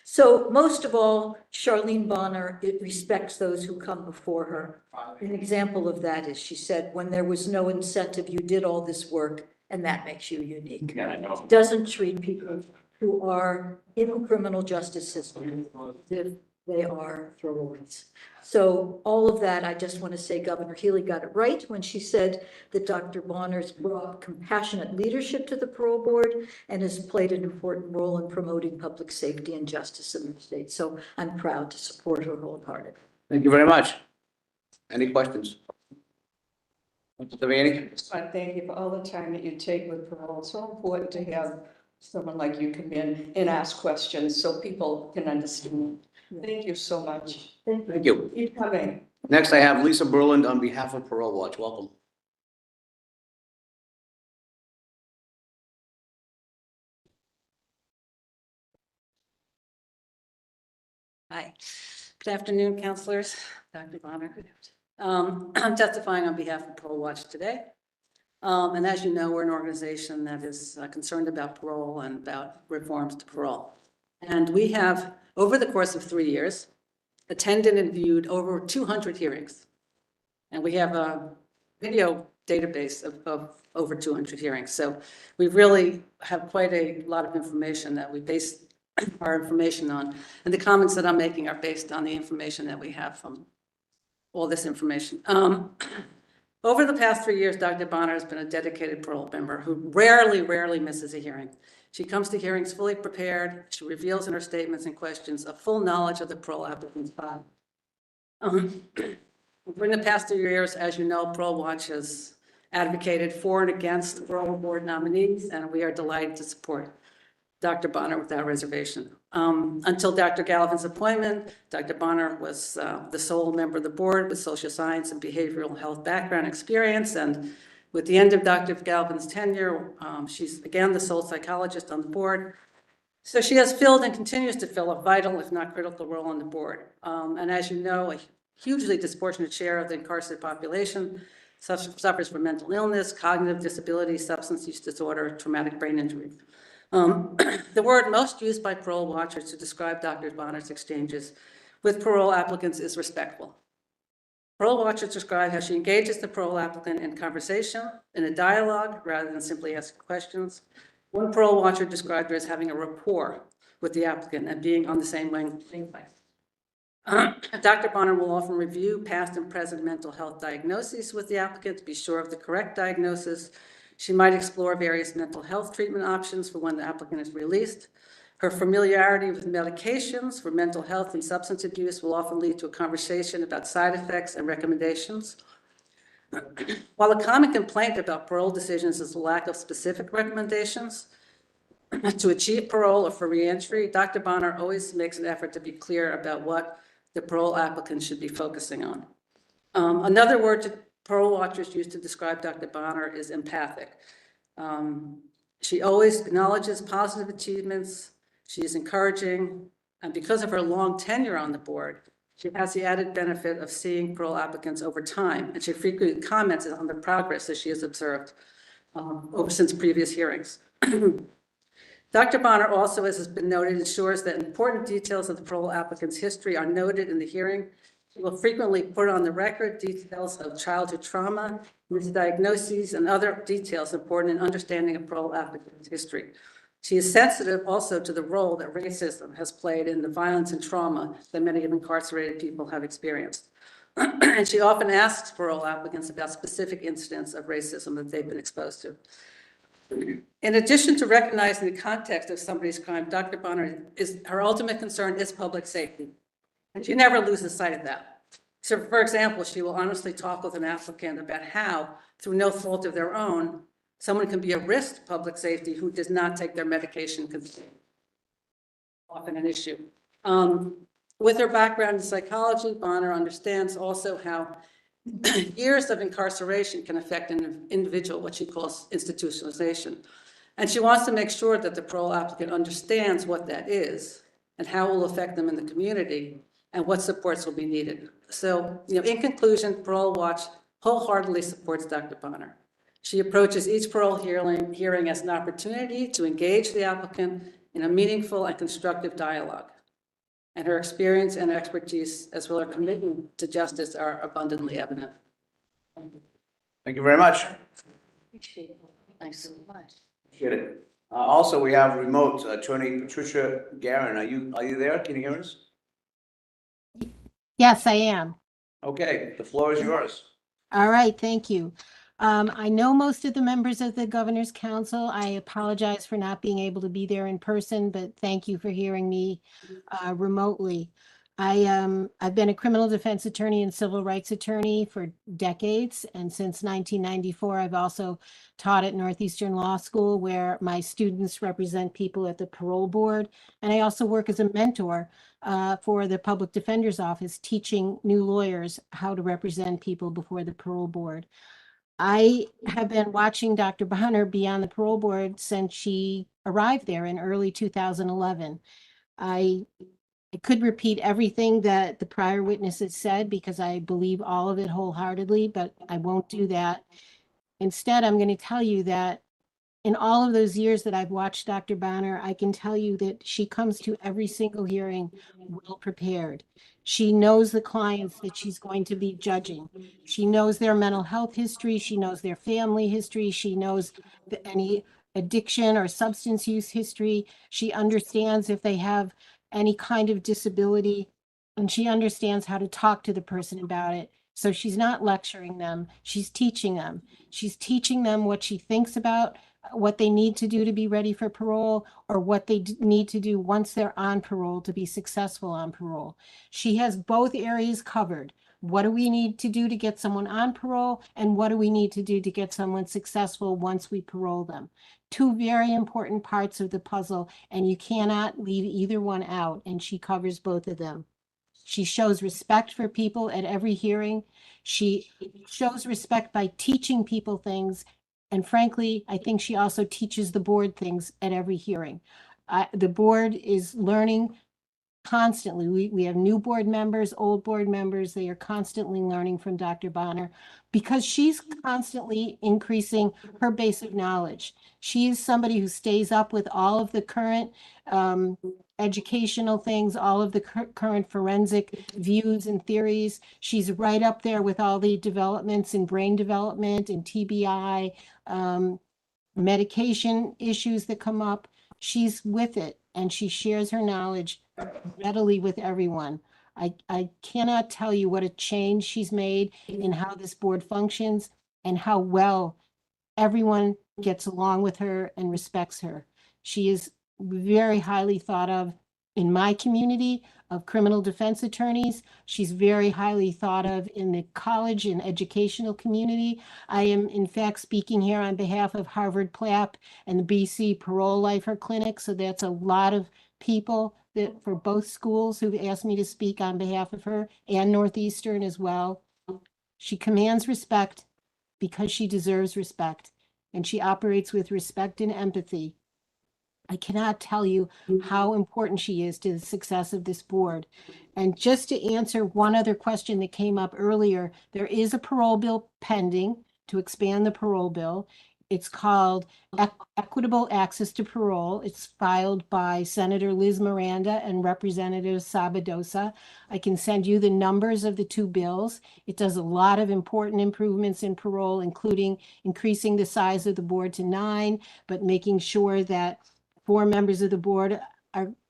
So most of all, Charlene Bonner, it respects those who come before her. An example of that is she said, when there was no incentive, you did all this work, and that makes you unique. Doesn't treat people who are in the criminal justice system as if they are throwaways. So all of that, I just want to say Governor Healy got it right when she said that Dr. Bonner's brought compassionate leadership to the parole board and has played an important role in promoting public safety and justice in the state. So I'm proud to support her wholeheartedly. Thank you very much. Any questions? Mr. Devaney? I thank you for all the time that you take with parole. It's so important to have someone like you come in and ask questions so people can understand. Thank you so much. Thank you. Keep coming. Next, I have Lisa Berland on behalf of Parole Watch. Welcome. Hi, good afternoon, counselors, Dr. Bonner. I'm testifying on behalf of Parole Watch today. And as you know, we're an organization that is concerned about parole and about reforms to parole. And we have, over the course of 3 years, attended and viewed over 200 hearings. And we have a video database of over 200 hearings. So we really have quite a lot of information that we base our information on. And the comments that I'm making are based on the information that we have from all this information. Over the past 3 years, Dr. Bonner has been a dedicated parole member who rarely misses a hearing. She comes to hearings fully prepared. She reveals in her statements and questions a full knowledge of the parole applicant's file. For the past 2 years, as you know, Parole Watch has advocated for and against Parole Board nominees, and we are delighted to support Dr. Bonner without reservation. Until Dr. Gallivan's appointment, Dr. Bonner was the sole member of the board with social science and behavioral health background experience. And with the end of Dr. Gallivan's tenure, she's again the sole psychologist on the board. So she has filled and continues to fill a vital, if not critical, role on the board. And as you know, a hugely disproportionate share of the incarcerated population suffers from mental illness, cognitive disability, substance use disorder, traumatic brain injury. The word most used by parole watchers to describe Dr. Bonner's exchanges with parole applicants is respectful. Parole watchers describe how she engages the parole applicant in conversation, in a dialogue, rather than simply asking questions. One parole watcher described her as having a rapport with the applicant and being on the same wavelength. Dr. Bonner will often review past and present mental health diagnoses with the applicant to be sure of the correct diagnosis. She might explore various mental health treatment options for when the applicant is released. Her familiarity with medications for mental health and substance abuse will often lead to a conversation about side effects and recommendations. While a common complaint about parole decisions is the lack of specific recommendations to achieve parole or for reentry, Dr. Bonner always makes an effort to be clear about what the parole applicant should be focusing on. Another word parole watchers use to describe Dr. Bonner is empathic. She always acknowledges positive achievements. She is encouraging, and because of her long tenure on the board, she has the added benefit of seeing parole applicants over time, and she frequently comments on the progress that she has observed since previous hearings. Dr. Bonner also, as has been noted, ensures that important details of the parole applicant's history are noted in the hearing. She will frequently put on the record details of childhood trauma, misdiagnoses, and other details important in understanding a parole applicant's history. She is sensitive also to the role that racism has played in the violence and trauma that many of incarcerated people have experienced. And she often asks parole applicants about specific incidents of racism that they've been exposed to. In addition to recognizing the context of somebody's crime, Dr. Bonner her ultimate concern is public safety. And she never loses sight of that. So, for example, she will honestly talk with an applicant about how, through no fault of their own, someone can be a risk to public safety who does not take their medication consistently. Often an issue. With her background in psychology, Bonner understands also how years of incarceration can affect an individual, what she calls institutionalization. And she wants to make sure that the parole applicant understands what that is and how it will affect them in the community and what supports will be needed. So, in conclusion, Parole Watch wholeheartedly supports Dr. Bonner. She approaches each parole hearing as an opportunity to engage the applicant in a meaningful and constructive dialogue. And her experience and expertise, as well as her commitment to justice, are abundantly evident. Thank you very much. Appreciate it. Thanks so much. Appreciate it. Also, we have remote attorney Patricia Guerin. Are you there? Can you hear us? Yes, I am. Okay, the floor is yours. All right, thank you. I know most of the members of the Governor's Council. I apologize for not being able to be there in person, but thank you for hearing me remotely. I've been a criminal defense attorney and civil rights attorney for decades, and since 1994, I've also taught at Northeastern Law School, where my students represent people at the Parole Board, and I also work as a mentor for the Public Defender's Office, teaching new lawyers how to represent people before the Parole Board. I have been watching Dr. Bonner be on the Parole Board since she arrived there in early 2011. I could repeat everything that the prior witnesses said because I believe all of it wholeheartedly, but I won't do that. Instead, I'm going to tell you that in all of those years that I've watched Dr. Bonner, I can tell you that she comes to every single hearing well prepared. She knows the clients that she's going to be judging. She knows their mental health history. She knows their family history. She knows any addiction or substance use history. She understands if they have any kind of disability, and she understands how to talk to the person about it. So she's not lecturing them. She's teaching them. She's teaching them what she thinks about what they need to do to be ready for parole, or what they need to do once they're on parole to be successful on parole. She has both areas covered. What do we need to do to get someone on parole? And what do we need to do to get someone successful once we parole them? Two very important parts of the puzzle, and you cannot leave either one out, and she covers both of them. She shows respect for people at every hearing. She shows respect by teaching people things. And frankly, I think she also teaches the board things at every hearing. The board is learning constantly. We have new board members, old board members. They are constantly learning from Dr. Bonner because she's constantly increasing her base of knowledge. She is somebody who stays up with all of the current educational things, all of the current forensic views and theories. She's right up there with all the developments in brain development and TBI, medication issues that come up. She's with it, and she shares her knowledge readily with everyone. I cannot tell you what a change she's made in how this board functions and how well everyone gets along with her and respects her. She is very highly thought of in my community of criminal defense attorneys. She's very highly thought of in the college and educational community. I am in fact speaking here on behalf of Harvard PLAP and the BC Parole Lifer Clinic. So that's a lot of people that for both schools who've asked me to speak on behalf of her, and Northeastern as well. She commands respect because she deserves respect, and she operates with respect and empathy. I cannot tell you how important she is to the success of this board. And just to answer one other question that came up earlier, there is a parole bill pending to expand the parole bill. It's called Equitable Access to Parole. It's filed by Senator Liz Miranda and Representative Sabadosa. I can send you the numbers of the two bills. It does a lot of important improvements in parole, including increasing the size of the board to 9, but making sure that 4 members of the board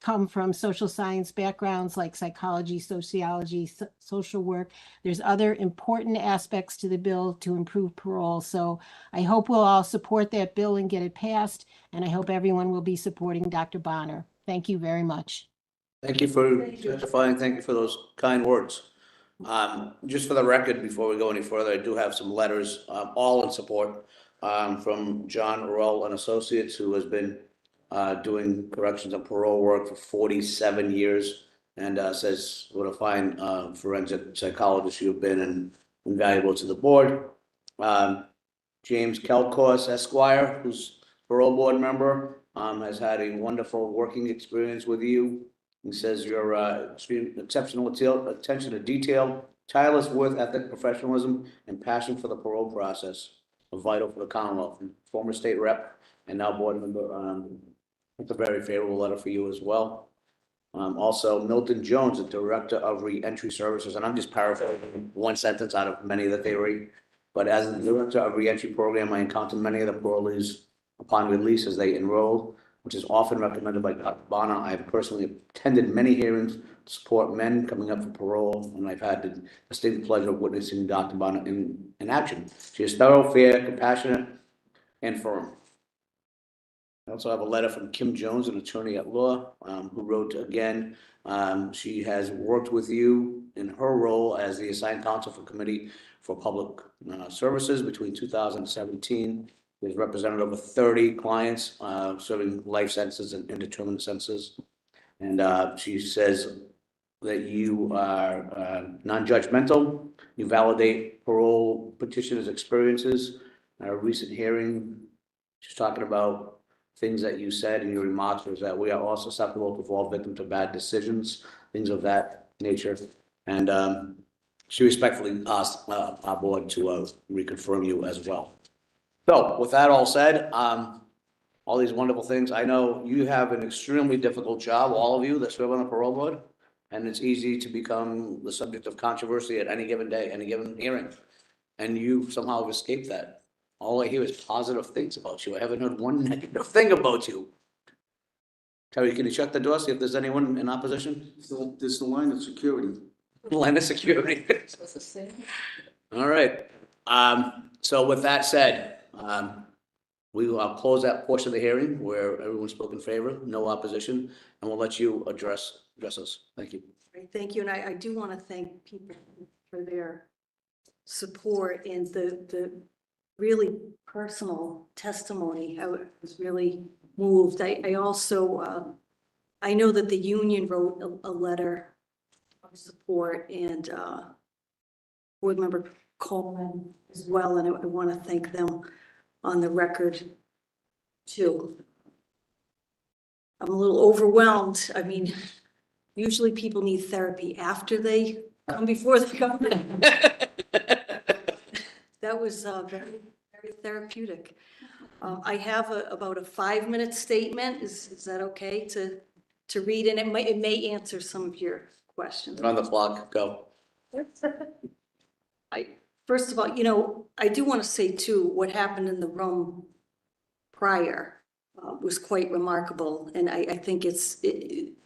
come from social science backgrounds like psychology, sociology, social work. There's other important aspects to the bill to improve parole. So I hope we'll all support that bill and get it passed. And I hope everyone will be supporting Dr. Bonner. Thank you very much. Thank you for testifying. Thank you for those kind words. Just for the record, before we go any further, I do have some letters, all in support, from John Orell and Associates, who has been doing corrections and parole work for 47 years, and says what a fine forensic psychologist you've been and invaluable to the board. James Kelkos Esquire, who's parole board member, has had a wonderful working experience with you. He says your exceptional attention to detail, tireless work ethic, professionalism, and passion for the parole process are vital for the Commonwealth. And former state rep and now board member, it's a very favorable letter for you as well. Also, Milton Jones, the Director of Reentry Services, and I'm just paraphrasing one sentence out of many that they read. But as the Director of Reentry Program, I encounter many of the parolees upon release as they enroll, which is often recommended by Dr. Bonner. I have personally attended many hearings to support men coming up for parole, and I've had the distinct pleasure of witnessing Dr. Bonner in action. She is thorough, fair, compassionate, and firm. I also have a letter from Kim Jones, an attorney at law, who wrote again. She has worked with you in her role as the assigned counsel for Committee for Public Services between 2017. She has represented over 30 clients serving life sentences and indeterminate sentences. And she says that you are non-judgmental. You validate parole petitioners' experiences. At a recent hearing, she's talking about things that you said in your remarks was that we are also susceptible to fall victim to bad decisions, things of that nature. And she respectfully asked our board to reconfirm you as well. So with that all said, all these wonderful things, I know you have an extremely difficult job, all of you that serve on the parole board, and it's easy to become the subject of controversy at any given day, any given hearing. And you somehow have escaped that. All I hear is positive things about you. I haven't heard one negative thing about you. Terry, can you shut the door, see if there's anyone in opposition? There's the line of security. Line of security. All right. So with that said, We will close that portion of the hearing where everyone spoke in favor, no opposition, and we'll let you address us. Thank you. Great, thank you, and I do want to thank people for their support and the really personal testimony. I was really moved. I also, I know that the union wrote a letter of support, and board member Coleman as well, and I want to thank them on the record too. I'm a little overwhelmed. I mean, usually people need therapy after they come before the government. That was very, very therapeutic. I have about a 5-minute statement. Is that okay to read? And it may answer some of your questions. On the clock, go. First of all, you know, I do want to say too, what happened in the room prior was quite remarkable. And I think it's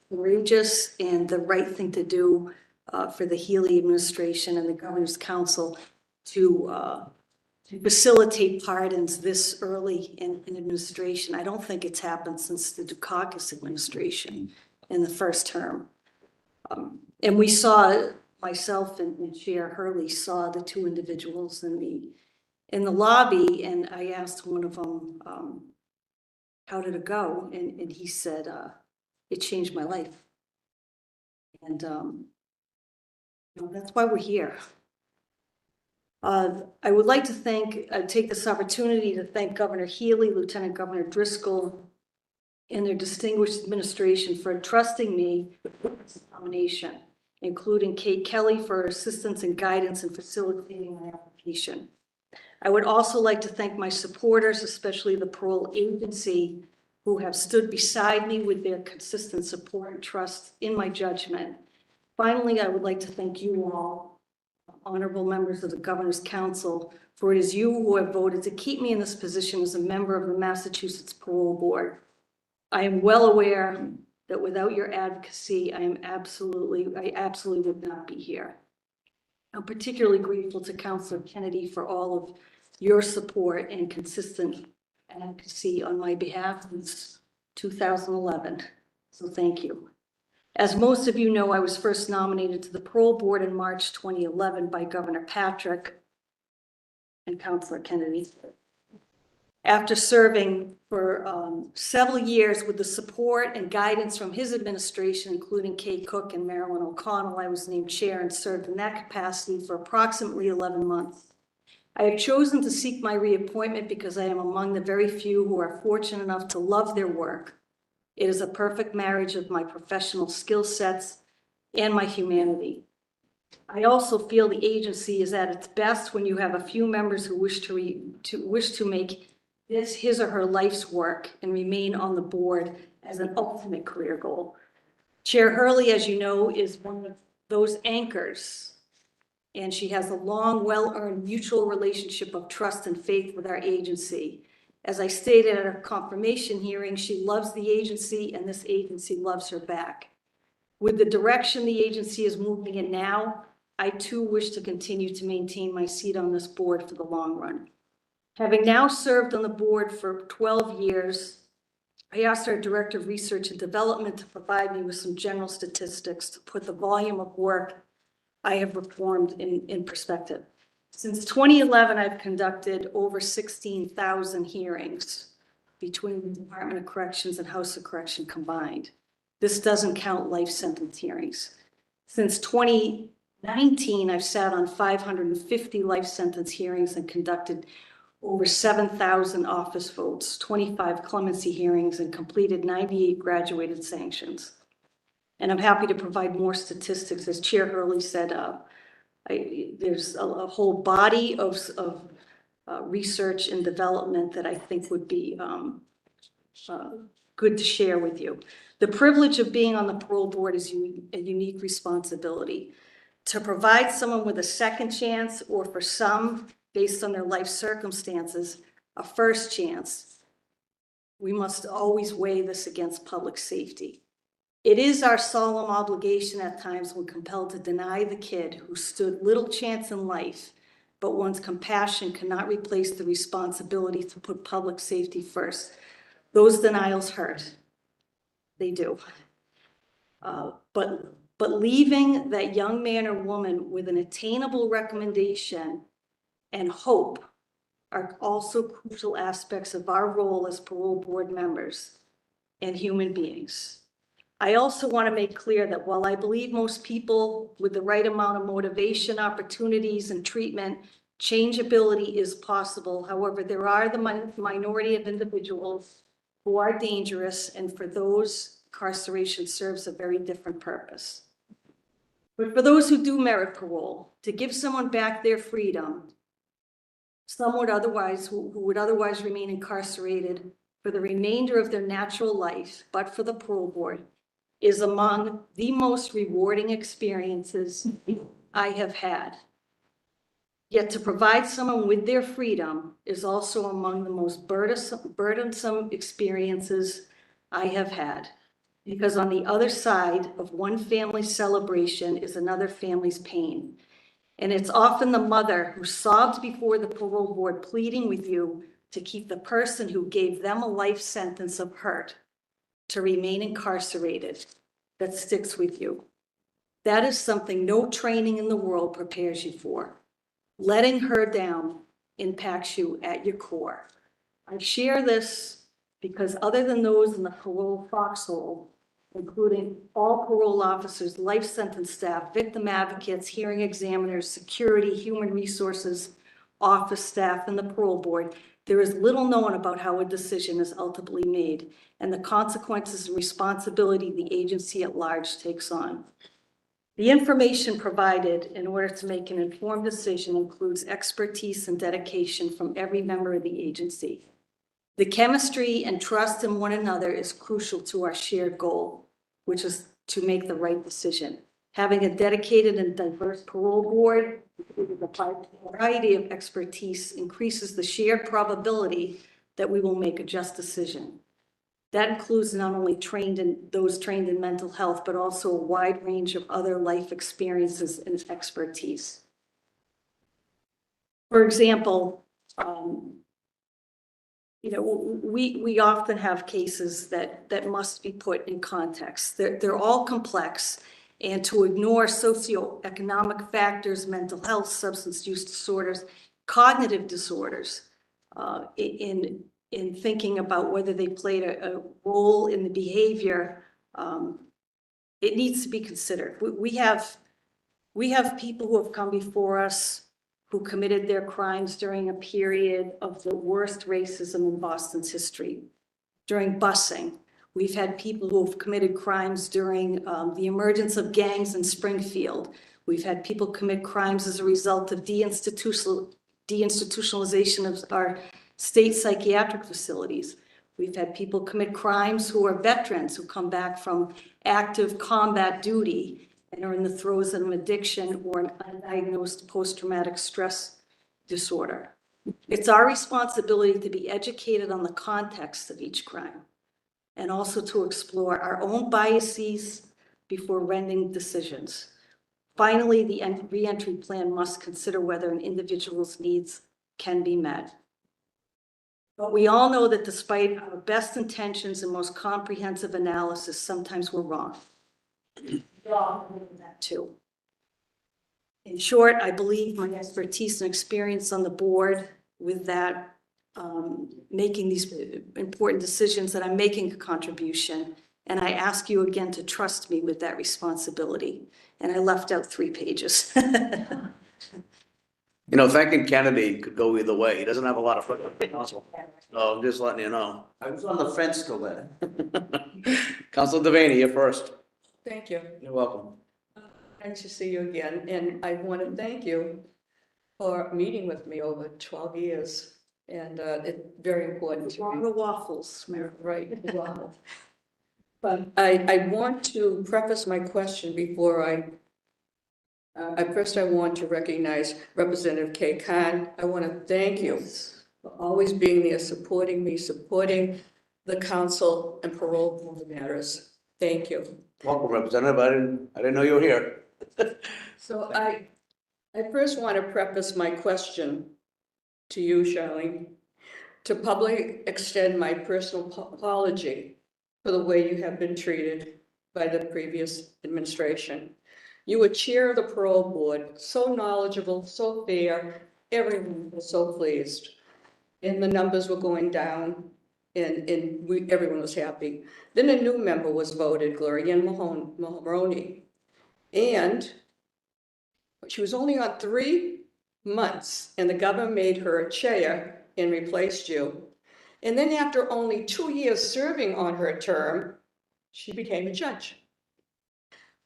courageous and the right thing to do for the Healy administration and the Governor's Council to facilitate pardons this early in administration. I don't think it's happened since the Dukakis administration in the first term. And we saw, myself and Chair Hurley saw the two individuals in the lobby, and I asked one of them, how did it go? And he said, it changed my life. And you know, that's why we're here. I would like to take this opportunity to thank Governor Healy, Lieutenant Governor Driscoll, and their distinguished administration for trusting me with this nomination, including Kate Kelly for her assistance and guidance in facilitating my application. I would also like to thank my supporters, especially the parole agency, who have stood beside me with their consistent support and trust in my judgment. Finally, I would like to thank you all, honorable members of the Governor's Council, for it is you who have voted to keep me in this position as a member of the Massachusetts Parole Board. I am well aware that without your advocacy, I absolutely would not be here. I'm particularly grateful to Councilor Kennedy for all of your support and consistent advocacy on my behalf since 2011. So thank you. As most of you know, I was first nominated to the Parole Board in March 2011 by Governor Patrick and Councilor Kennedy. After serving for several years with the support and guidance from his administration, including Kate Cook and Marilyn O'Connell, I was named chair and served in that capacity for approximately 11 months. I have chosen to seek my reappointment because I am among the very few who are fortunate enough to love their work. It is a perfect marriage of my professional skill sets and my humanity. I also feel the agency is at its best when you have a few members who wish to make this his or her life's work and remain on the board as an ultimate career goal. Chair Hurley, as you know, is one of those anchors, and she has a long, well-earned mutual relationship of trust and faith with our agency. As I stated at her confirmation hearing, she loves the agency and this agency loves her back. With the direction the agency is moving in now, I too wish to continue to maintain my seat on this board for the long run. Having now served on the board for 12 years, I asked our Director of Research and Development to provide me with some general statistics to put the volume of work I have performed in perspective. Since 2011, I've conducted over 16,000 hearings between the Department of Corrections and House of Correction combined. This doesn't count life sentence hearings. Since 2019, I've sat on 550 life sentence hearings and conducted over 7,000 office votes, 25 clemency hearings, and completed 98 graduated sanctions. And I'm happy to provide more statistics. As Chair Hurley said, there's a whole body of research and development that I think would be good to share with you. The privilege of being on the parole board is a unique responsibility. To provide someone with a second chance, or for some, based on their life circumstances, a first chance, we must always weigh this against public safety. It is our solemn obligation at times when compelled to deny the kid who stood little chance in life but one's compassion cannot replace the responsibility to put public safety first. Those denials hurt. They do. But leaving that young man or woman with an attainable recommendation and hope are also crucial aspects of our role as parole board members and human beings. I also want to make clear that while I believe most people with the right amount of motivation, opportunities, and treatment, changeability is possible. However, there are the minority of individuals who are dangerous, and for those, incarceration serves a very different purpose. But for those who do merit parole, to give someone back their freedom, who would otherwise remain incarcerated for the remainder of their natural life, but for the parole board, is among the most rewarding experiences I have had. Yet to provide someone with their freedom is also among the most burdensome experiences I have had. Because on the other side of one family's celebration is another family's pain. And it's often the mother who sobbed before the parole board pleading with you to keep the person who gave them a life sentence of hurt to remain incarcerated that sticks with you. That is something no training in the world prepares you for. Letting her down impacts you at your core. I share this because other than those in the parole foxhole, including all parole officers, life sentence staff, victim advocates, hearing examiners, security, human resources, office staff, and the parole board, there is little known about how a decision is ultimately made and the consequences and responsibility the agency at large takes on. The information provided in order to make an informed decision includes expertise and dedication from every member of the agency. The chemistry and trust in one another is crucial to our shared goal, which is to make the right decision. Having a dedicated and diverse parole board with a variety of expertise increases the shared probability that we will make a just decision. That includes not only those trained in mental health, but also a wide range of other life experiences and expertise. For example, we often have cases that must be put in context. They're all complex, and to ignore socioeconomic factors, mental health, substance use disorders, cognitive disorders, in thinking about whether they played a role in the behavior, it needs to be considered. We have people who have come before us who committed their crimes during a period of the worst racism in Boston's history. During busing, we've had people who have committed crimes during the emergence of gangs in Springfield. We've had people commit crimes as a result of deinstitutionalization of our state psychiatric facilities. We've had people commit crimes who are veterans who come back from active combat duty and are in the throes of an addiction or an undiagnosed post-traumatic stress disorder. It's our responsibility to be educated on the context of each crime and also to explore our own biases before rendering decisions. Finally, the reentry plan must consider whether an individual's needs can be met. But we all know that despite our best intentions and most comprehensive analysis, sometimes we're wrong. We're all know that too. In short, I believe my expertise and experience on the board with that, making these important decisions, that I'm making a contribution. And I ask you again to trust me with that responsibility. And I left out 3 pages. Thanking Kennedy could go either way. He doesn't have a lot of foot counsel. So I'm just letting you know. I was on the fence till then. Council Devaney, you're first. Thank you. You're welcome. Nice to see you again, and I want to thank you for meeting with me over 12 years, and it's very important to me. The waffles, Mayor. Right, wow. But I want to preface my question before I want to recognize Representative Kay Khan. I want to thank you for always being there, supporting me, supporting the council and parole board matters. Thank you. Welcome, Representative. I didn't know you were here. So I I first want to preface my question to you, Charlene, to publicly extend my personal apology for the way you have been treated by the previous administration. You were chair of the parole board, so knowledgeable, so fair, everyone was so pleased. And the numbers were going down and everyone was happy. Then a new member was voted, Gloria Mahoney. And she was only on 3 months and the governor made her a chair and replaced you. And then after only 2 years serving on her term, she became a judge.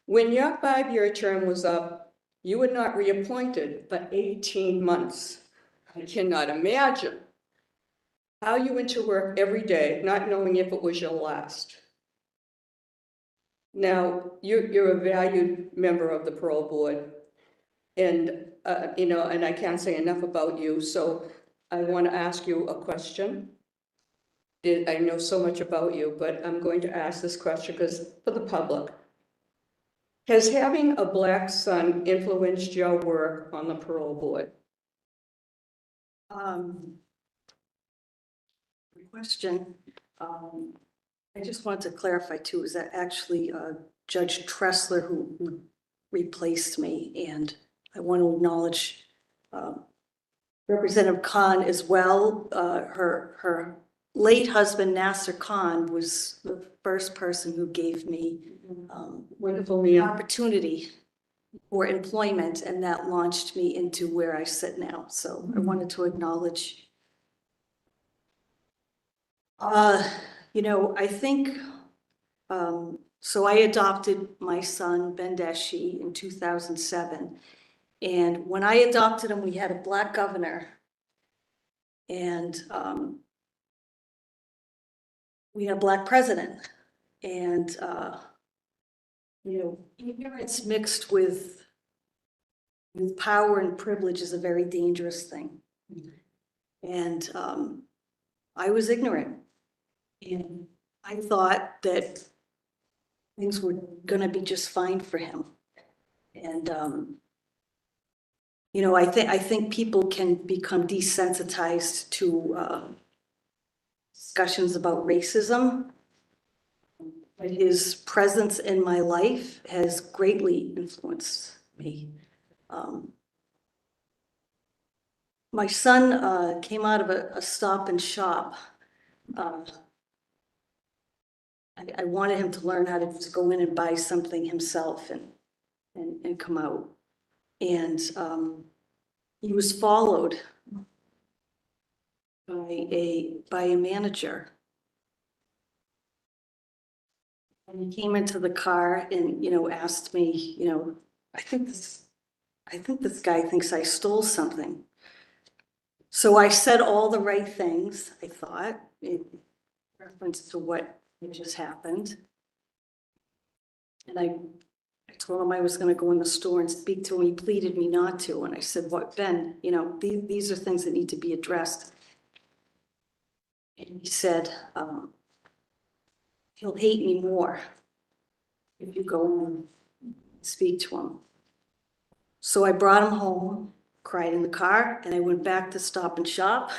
When your 5-year term was up, you were not reappointed for 18 months. I cannot imagine how you went to work every day, not knowing if it was your last. Now, you're a valued member of the parole board. And, and I can't say enough about you, so I want to ask you a question. I know so much about you, but I'm going to ask this question because for the public. Has having a Black son influenced your work on the parole board? Good question. I just wanted to clarify too, is that actually Judge Tressler who replaced me, and I want to acknowledge Representative Khan as well. Her late husband, Nasser Khan, was the first person who gave me Wonderful the man. opportunity for employment, and that launched me into where I sit now. So I wanted to acknowledge. I think, so I adopted my son, Ben Dashi, in 2007. And when I adopted him, we had a Black governor. And we had a Black president. And, ignorance mixed with power and privilege is a very dangerous thing. And I was ignorant. And I thought that things were gonna be just fine for him. And, I think people can become desensitized to discussions about racism. But his presence in my life has greatly influenced me. My son came out of a Stop and Shop. I wanted him to learn how to just go in and buy something himself and come out. And he was followed by a manager. And he came into the car and, asked me, I think this guy thinks I stole something. So I said all the right things, I thought, in reference to what just happened. And I told him I was going to go in the store and speak to him. He pleaded me not to. And I said, "What, Ben, these are things that need to be addressed." And he said, he'll hate me more if you go and speak to him. So I brought him home, cried in the car, and I went back to Stop and Shop.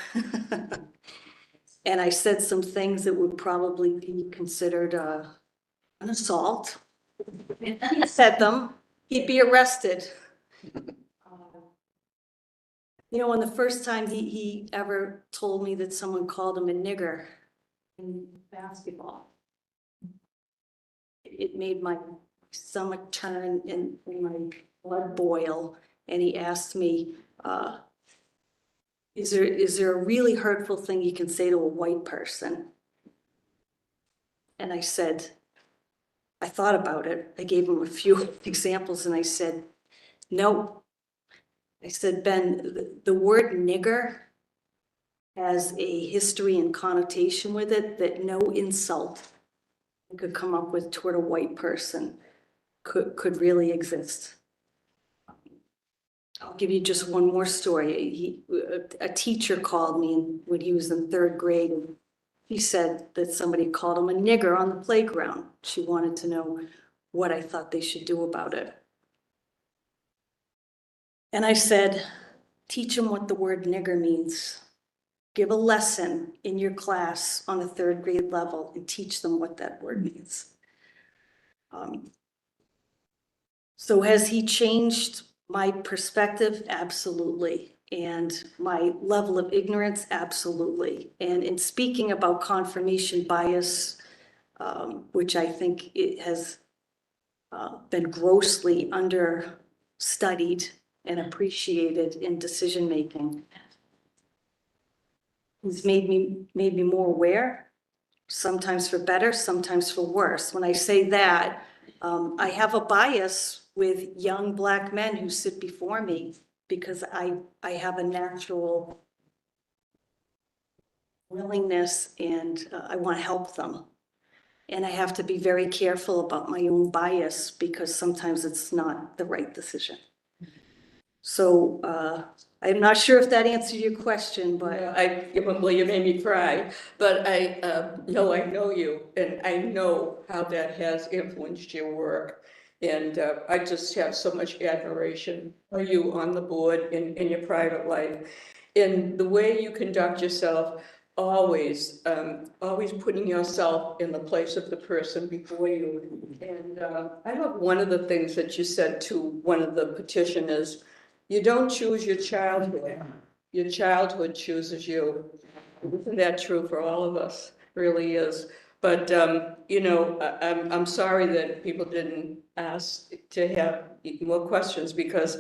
And I said some things that would probably be considered an assault. And he said them, he'd be arrested. And the first time he ever told me that someone called him a nigger in basketball, it made my stomach turn and my blood boil. And he asked me, is there a really hurtful thing you can say to a white person? And I said, I thought about it. I gave him a few examples and I said, no. I said, Ben, the word nigger has a history and connotation with it that no insult I could come up with toward a white person could really exist. I'll give you just one more story. A teacher called me when he was in 3rd grade. And he said that somebody called him a nigger on the playground. She wanted to know what I thought they should do about it. And I said, teach them what the word nigger means. Give a lesson in your class on a 3rd grade level and teach them what that word means. So has he changed my perspective? Absolutely. And my level of ignorance? Absolutely. And in speaking about confirmation bias, which I think it has been grossly understudied and appreciated in decision-making, he's made me more aware, sometimes for better, sometimes for worse. When I say that, I have a bias with young Black men who sit before me because I have a natural willingness and I want to help them. And I have to be very careful about my own bias because sometimes it's not the right decision. So I'm not sure if that answered your question, but Well, you made me cry, but I know you, and I know how that has influenced your work. And I just have so much admiration for you on the board in your private life. And the way you conduct yourself, always putting yourself in the place of the person before you. And I love one of the things that you said to one of the petitioners, you don't choose your childhood chooses you. Isn't that true for all of us? Really is. But, you know, I'm sorry that people didn't ask to have more questions because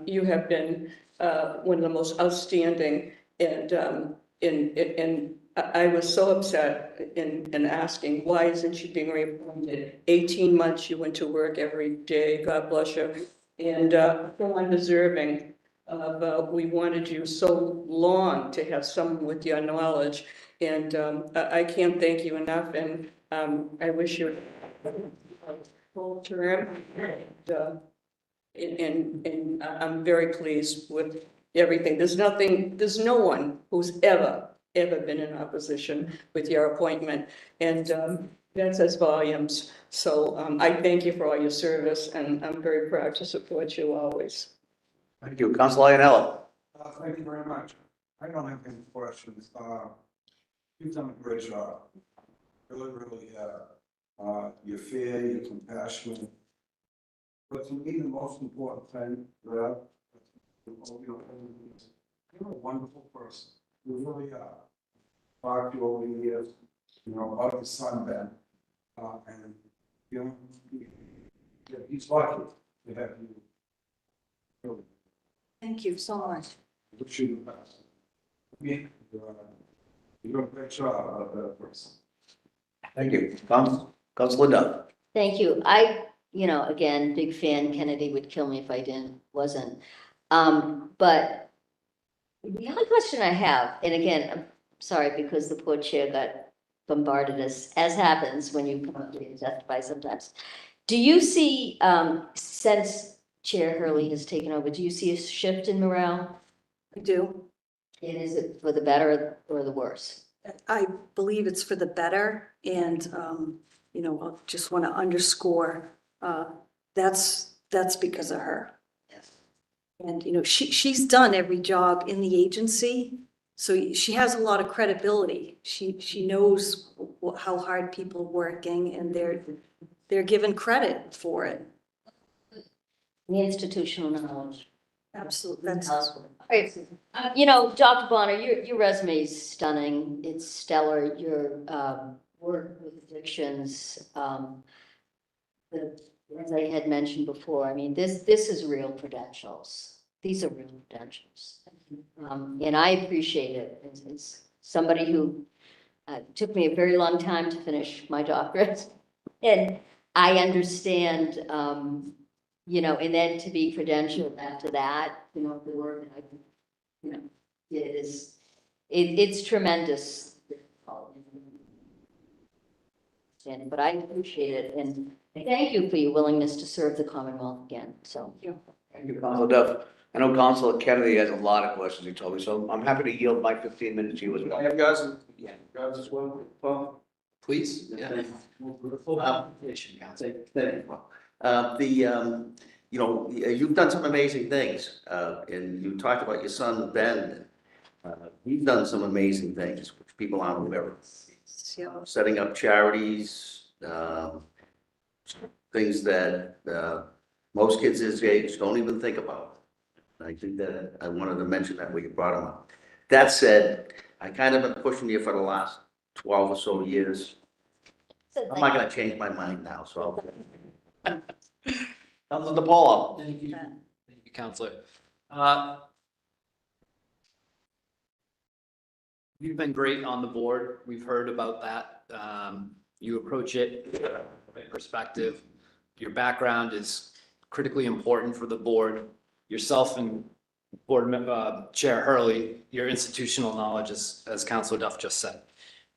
you have been one of the most outstanding and I was so upset in asking, why isn't she being reappointed? 18 months you went to work every day, God bless you. And so undeserving of, we wanted you so long to have someone with your knowledge. And I can't thank you enough. And I wish you a full term. And I'm very pleased with everything. There's no one who's ever been in opposition with your appointment. And that says volumes. So I thank you for all your service and I'm very proud to support you always. Thank you. Council Iannella. Thank you very much. I don't have any questions. You've done a great job. Really, you're fair, you're compassionate. But to me, the most important thing, you're a wonderful person. You really are. Talked to you over the years, about your son, Ben. And, he's lucky to have you. Really. thank you so much. Wish you the best. You're doing a great job out of that person. Thank you. Councilor Dunn. Thank you. Again, big fan. Kennedy would kill me if I wasn't. But the other question I have, and again, I'm sorry because the poor chair got bombarded as happens when you come up to testify sometimes. Do you see, since Chair Hurley has taken over, do you see a shift in morale? I do. And is it for the better or the worse? I believe it's for the better. And, I just want to underscore, that's because of her. Yes. And, she's done every job in the agency. So she has a lot of credibility. She knows how hard people are working and they're given credit for it. The institutional knowledge. Absolutely. That's Dr. Bonner, your resume is stunning. It's stellar. Your work with addictions, as I had mentioned before, I mean, this is real credentials. These are real credentials. And I appreciate it. It's somebody who took me a very long time to finish my doctorate. And I understand, and then to be credentialed after that, the work that it's tremendous. But I appreciate it and thank you for your willingness to serve the Commonwealth again. So. Thank you, Councilor Duff. I know Councilor Kennedy has a lot of questions he told me, so I'm happy to yield my 15 minutes to you as I well. have guys as well, Paul. Please, yeah. Full application, Council. Thank you. you've done some amazing things, and you talked about your son, Ben. He's done some amazing things, which people aren't aware of. Setting up charities, things that, most kids his age don't even think about. I think that I wanted to mention that when you brought him up. That said, I kind of been pushing you for the last 12 or so years. I'm not gonna change my mind now, so. Comes the ball. Thank you, Counselor. You've been great on the board. We've heard about that. You approach it from a perspective. Your background is critically important for the board. Yourself and Board Member Chair Hurley, your institutional knowledge, as Counselor Duff just said.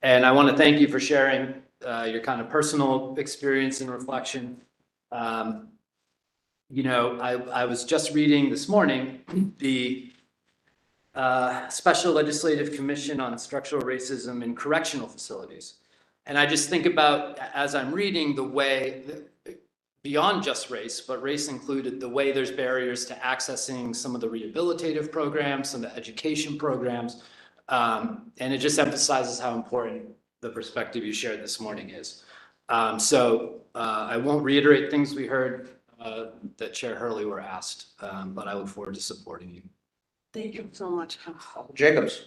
And I want to thank you for sharing your kind of personal experience and reflection. I was just reading this morning the Special Legislative Commission on Structural Racism in Correctional Facilities. And I just think about, as I'm reading, the way, beyond just race, but race included, the way there's barriers to accessing some of the rehabilitative programs, some of the education programs. And it just emphasizes how important the perspective you shared this morning is. I won't reiterate things we heard that Chair Hurley were asked, but I look forward to supporting you. Thank you so much. Jacobs.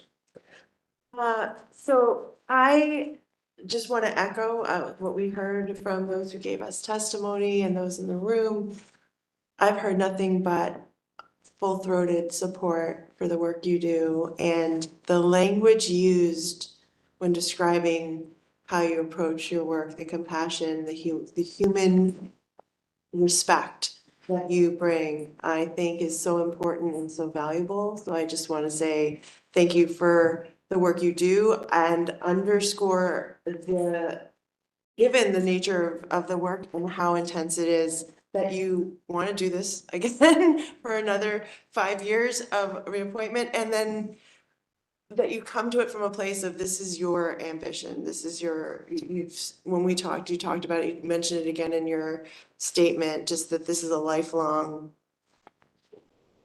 So I just want to echo what we heard from those who gave us testimony and those in the room. I've heard nothing but full-throated support for the work you do, and the language used when describing how you approach your work, the compassion, the human respect that you bring, I think is so important and so valuable. So I just want to say thank you for the work you do and underscore given the nature of the work and how intense it is, that you want to do this again for another 5 years of reappointment, and then that you come to it from a place of this is your ambition. This is when we talked, you talked about it, you mentioned it again in your statement, just that this is a lifelong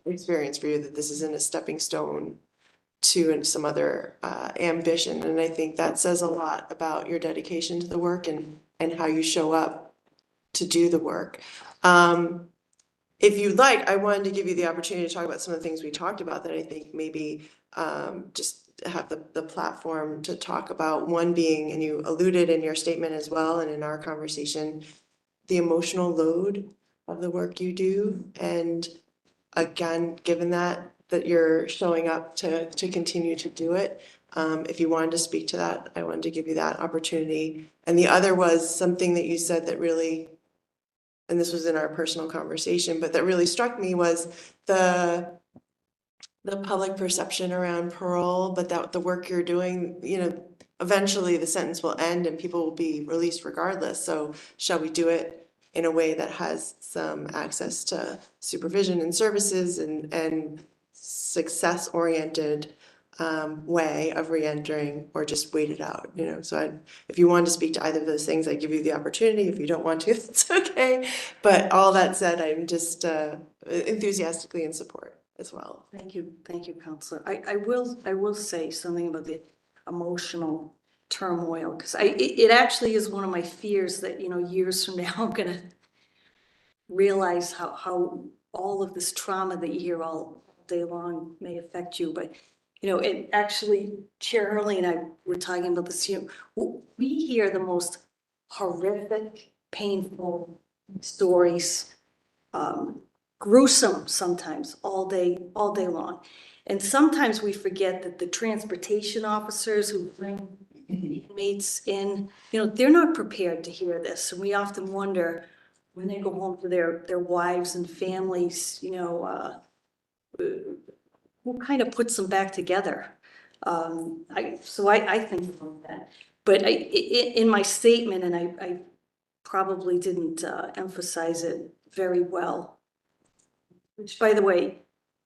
experience for you, that this isn't a stepping stone to some other ambition. And I think that says a lot about your dedication to the work and how you show up to do the work. If you'd like, I wanted to give you the opportunity to talk about some of the things we talked about that I think maybe just have the platform to talk about. One being, and you alluded in your statement as well and in our conversation, the emotional load of the work you do. And again, given that you're showing up to continue to do it. If you wanted to speak to that, I wanted to give you that opportunity. And the other was something that you said that really, and this was in our personal conversation, but that really struck me was the public perception around parole, but that the work you're doing, eventually the sentence will end and people will be released regardless. So shall we do it in a way that has some access to supervision and services and success-oriented way of re-entering, or just wait it out, So if you want to speak to either of those things, I give you the opportunity. If you don't want to, it's okay. But all that said, I'm just enthusiastically in support as well. Thank you, Counselor. I will say something about the emotional turmoil, because it actually is one of my fears that, years from now, I'm gonna realize how all of this trauma that you hear all day long may affect you. But it actually, Chair Hurley and I were talking about this. We hear the most horrific, painful stories, gruesome sometimes, all day long. And sometimes we forget that the transportation officers who bring inmates in, they're not prepared to hear this. And we often wonder when they go home to their wives and families, who kind of puts them back together. I think about that. But in my statement, and I probably didn't emphasize it very well, which, by the way,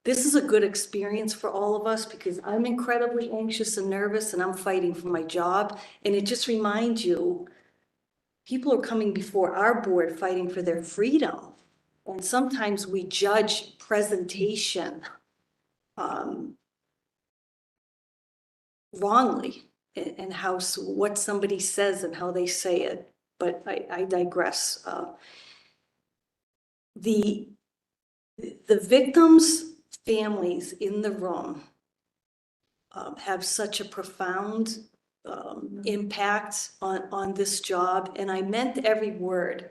this is a good experience for all of us, because I'm incredibly anxious and nervous and I'm fighting for my job. And it just reminds you, people are coming before our board fighting for their freedom. And sometimes we judge presentation wrongly and how, what somebody says and how they say it, but I digress. The victims' families in the room have such a profound impact on this job, and I meant every word.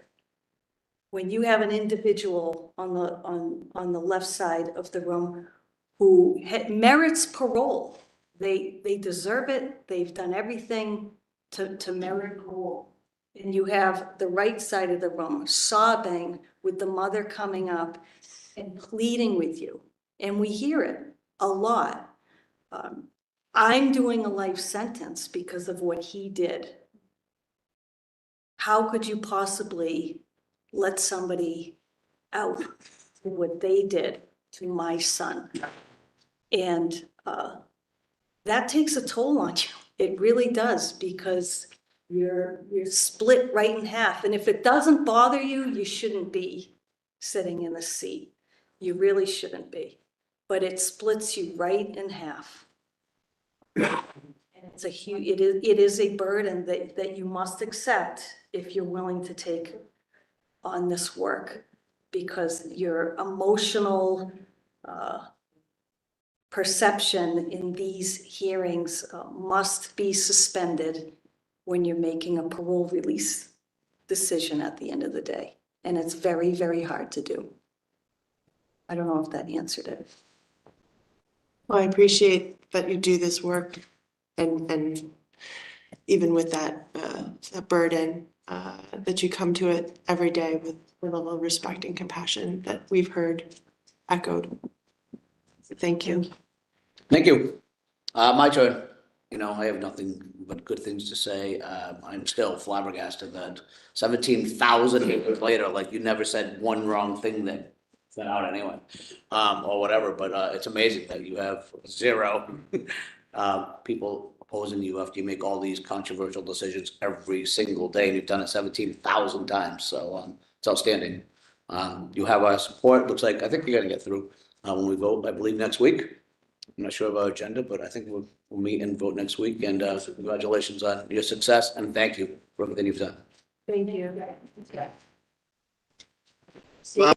When you have an individual on the left side of the room who merits parole, they deserve it. They've done everything to merit parole. And you have the right side of the room sobbing with the mother coming up and pleading with you. And we hear it a lot. I'm doing a life sentence because of what he did. How could you possibly let somebody out for what they did to my son? And that takes a toll on you. It really does, because you're split right in half. And if it doesn't bother you, you shouldn't be sitting in the seat. You really shouldn't be. But it splits you right in half. And it's a huge, it is a burden that you must accept if you're willing to take on this work, because your emotional perception in these hearings must be suspended when you're making a parole release decision at the end of the day. And it's very, very hard to do. I don't know if that answered it. Well, I appreciate that you do this work, and even with that, that burden, that you come to it every day with a level of respect and compassion that we've heard echoed. Thank you. Thank you. My turn. You know, I have nothing but good things to say. I'm still flabbergasted that 17,000 years later, like you never said one wrong thing that got out anyway, or whatever, but it's amazing that you have zero people opposing you after you make all these controversial decisions every single day, and you've done it 17,000 times, so it's outstanding. You have our support. Looks like, I think you're gonna get through when we vote, I believe, next week. I'm not sure of our agenda, but I think we'll meet and vote next week, and so congratulations on your success, and thank you for everything you've done. Thank you.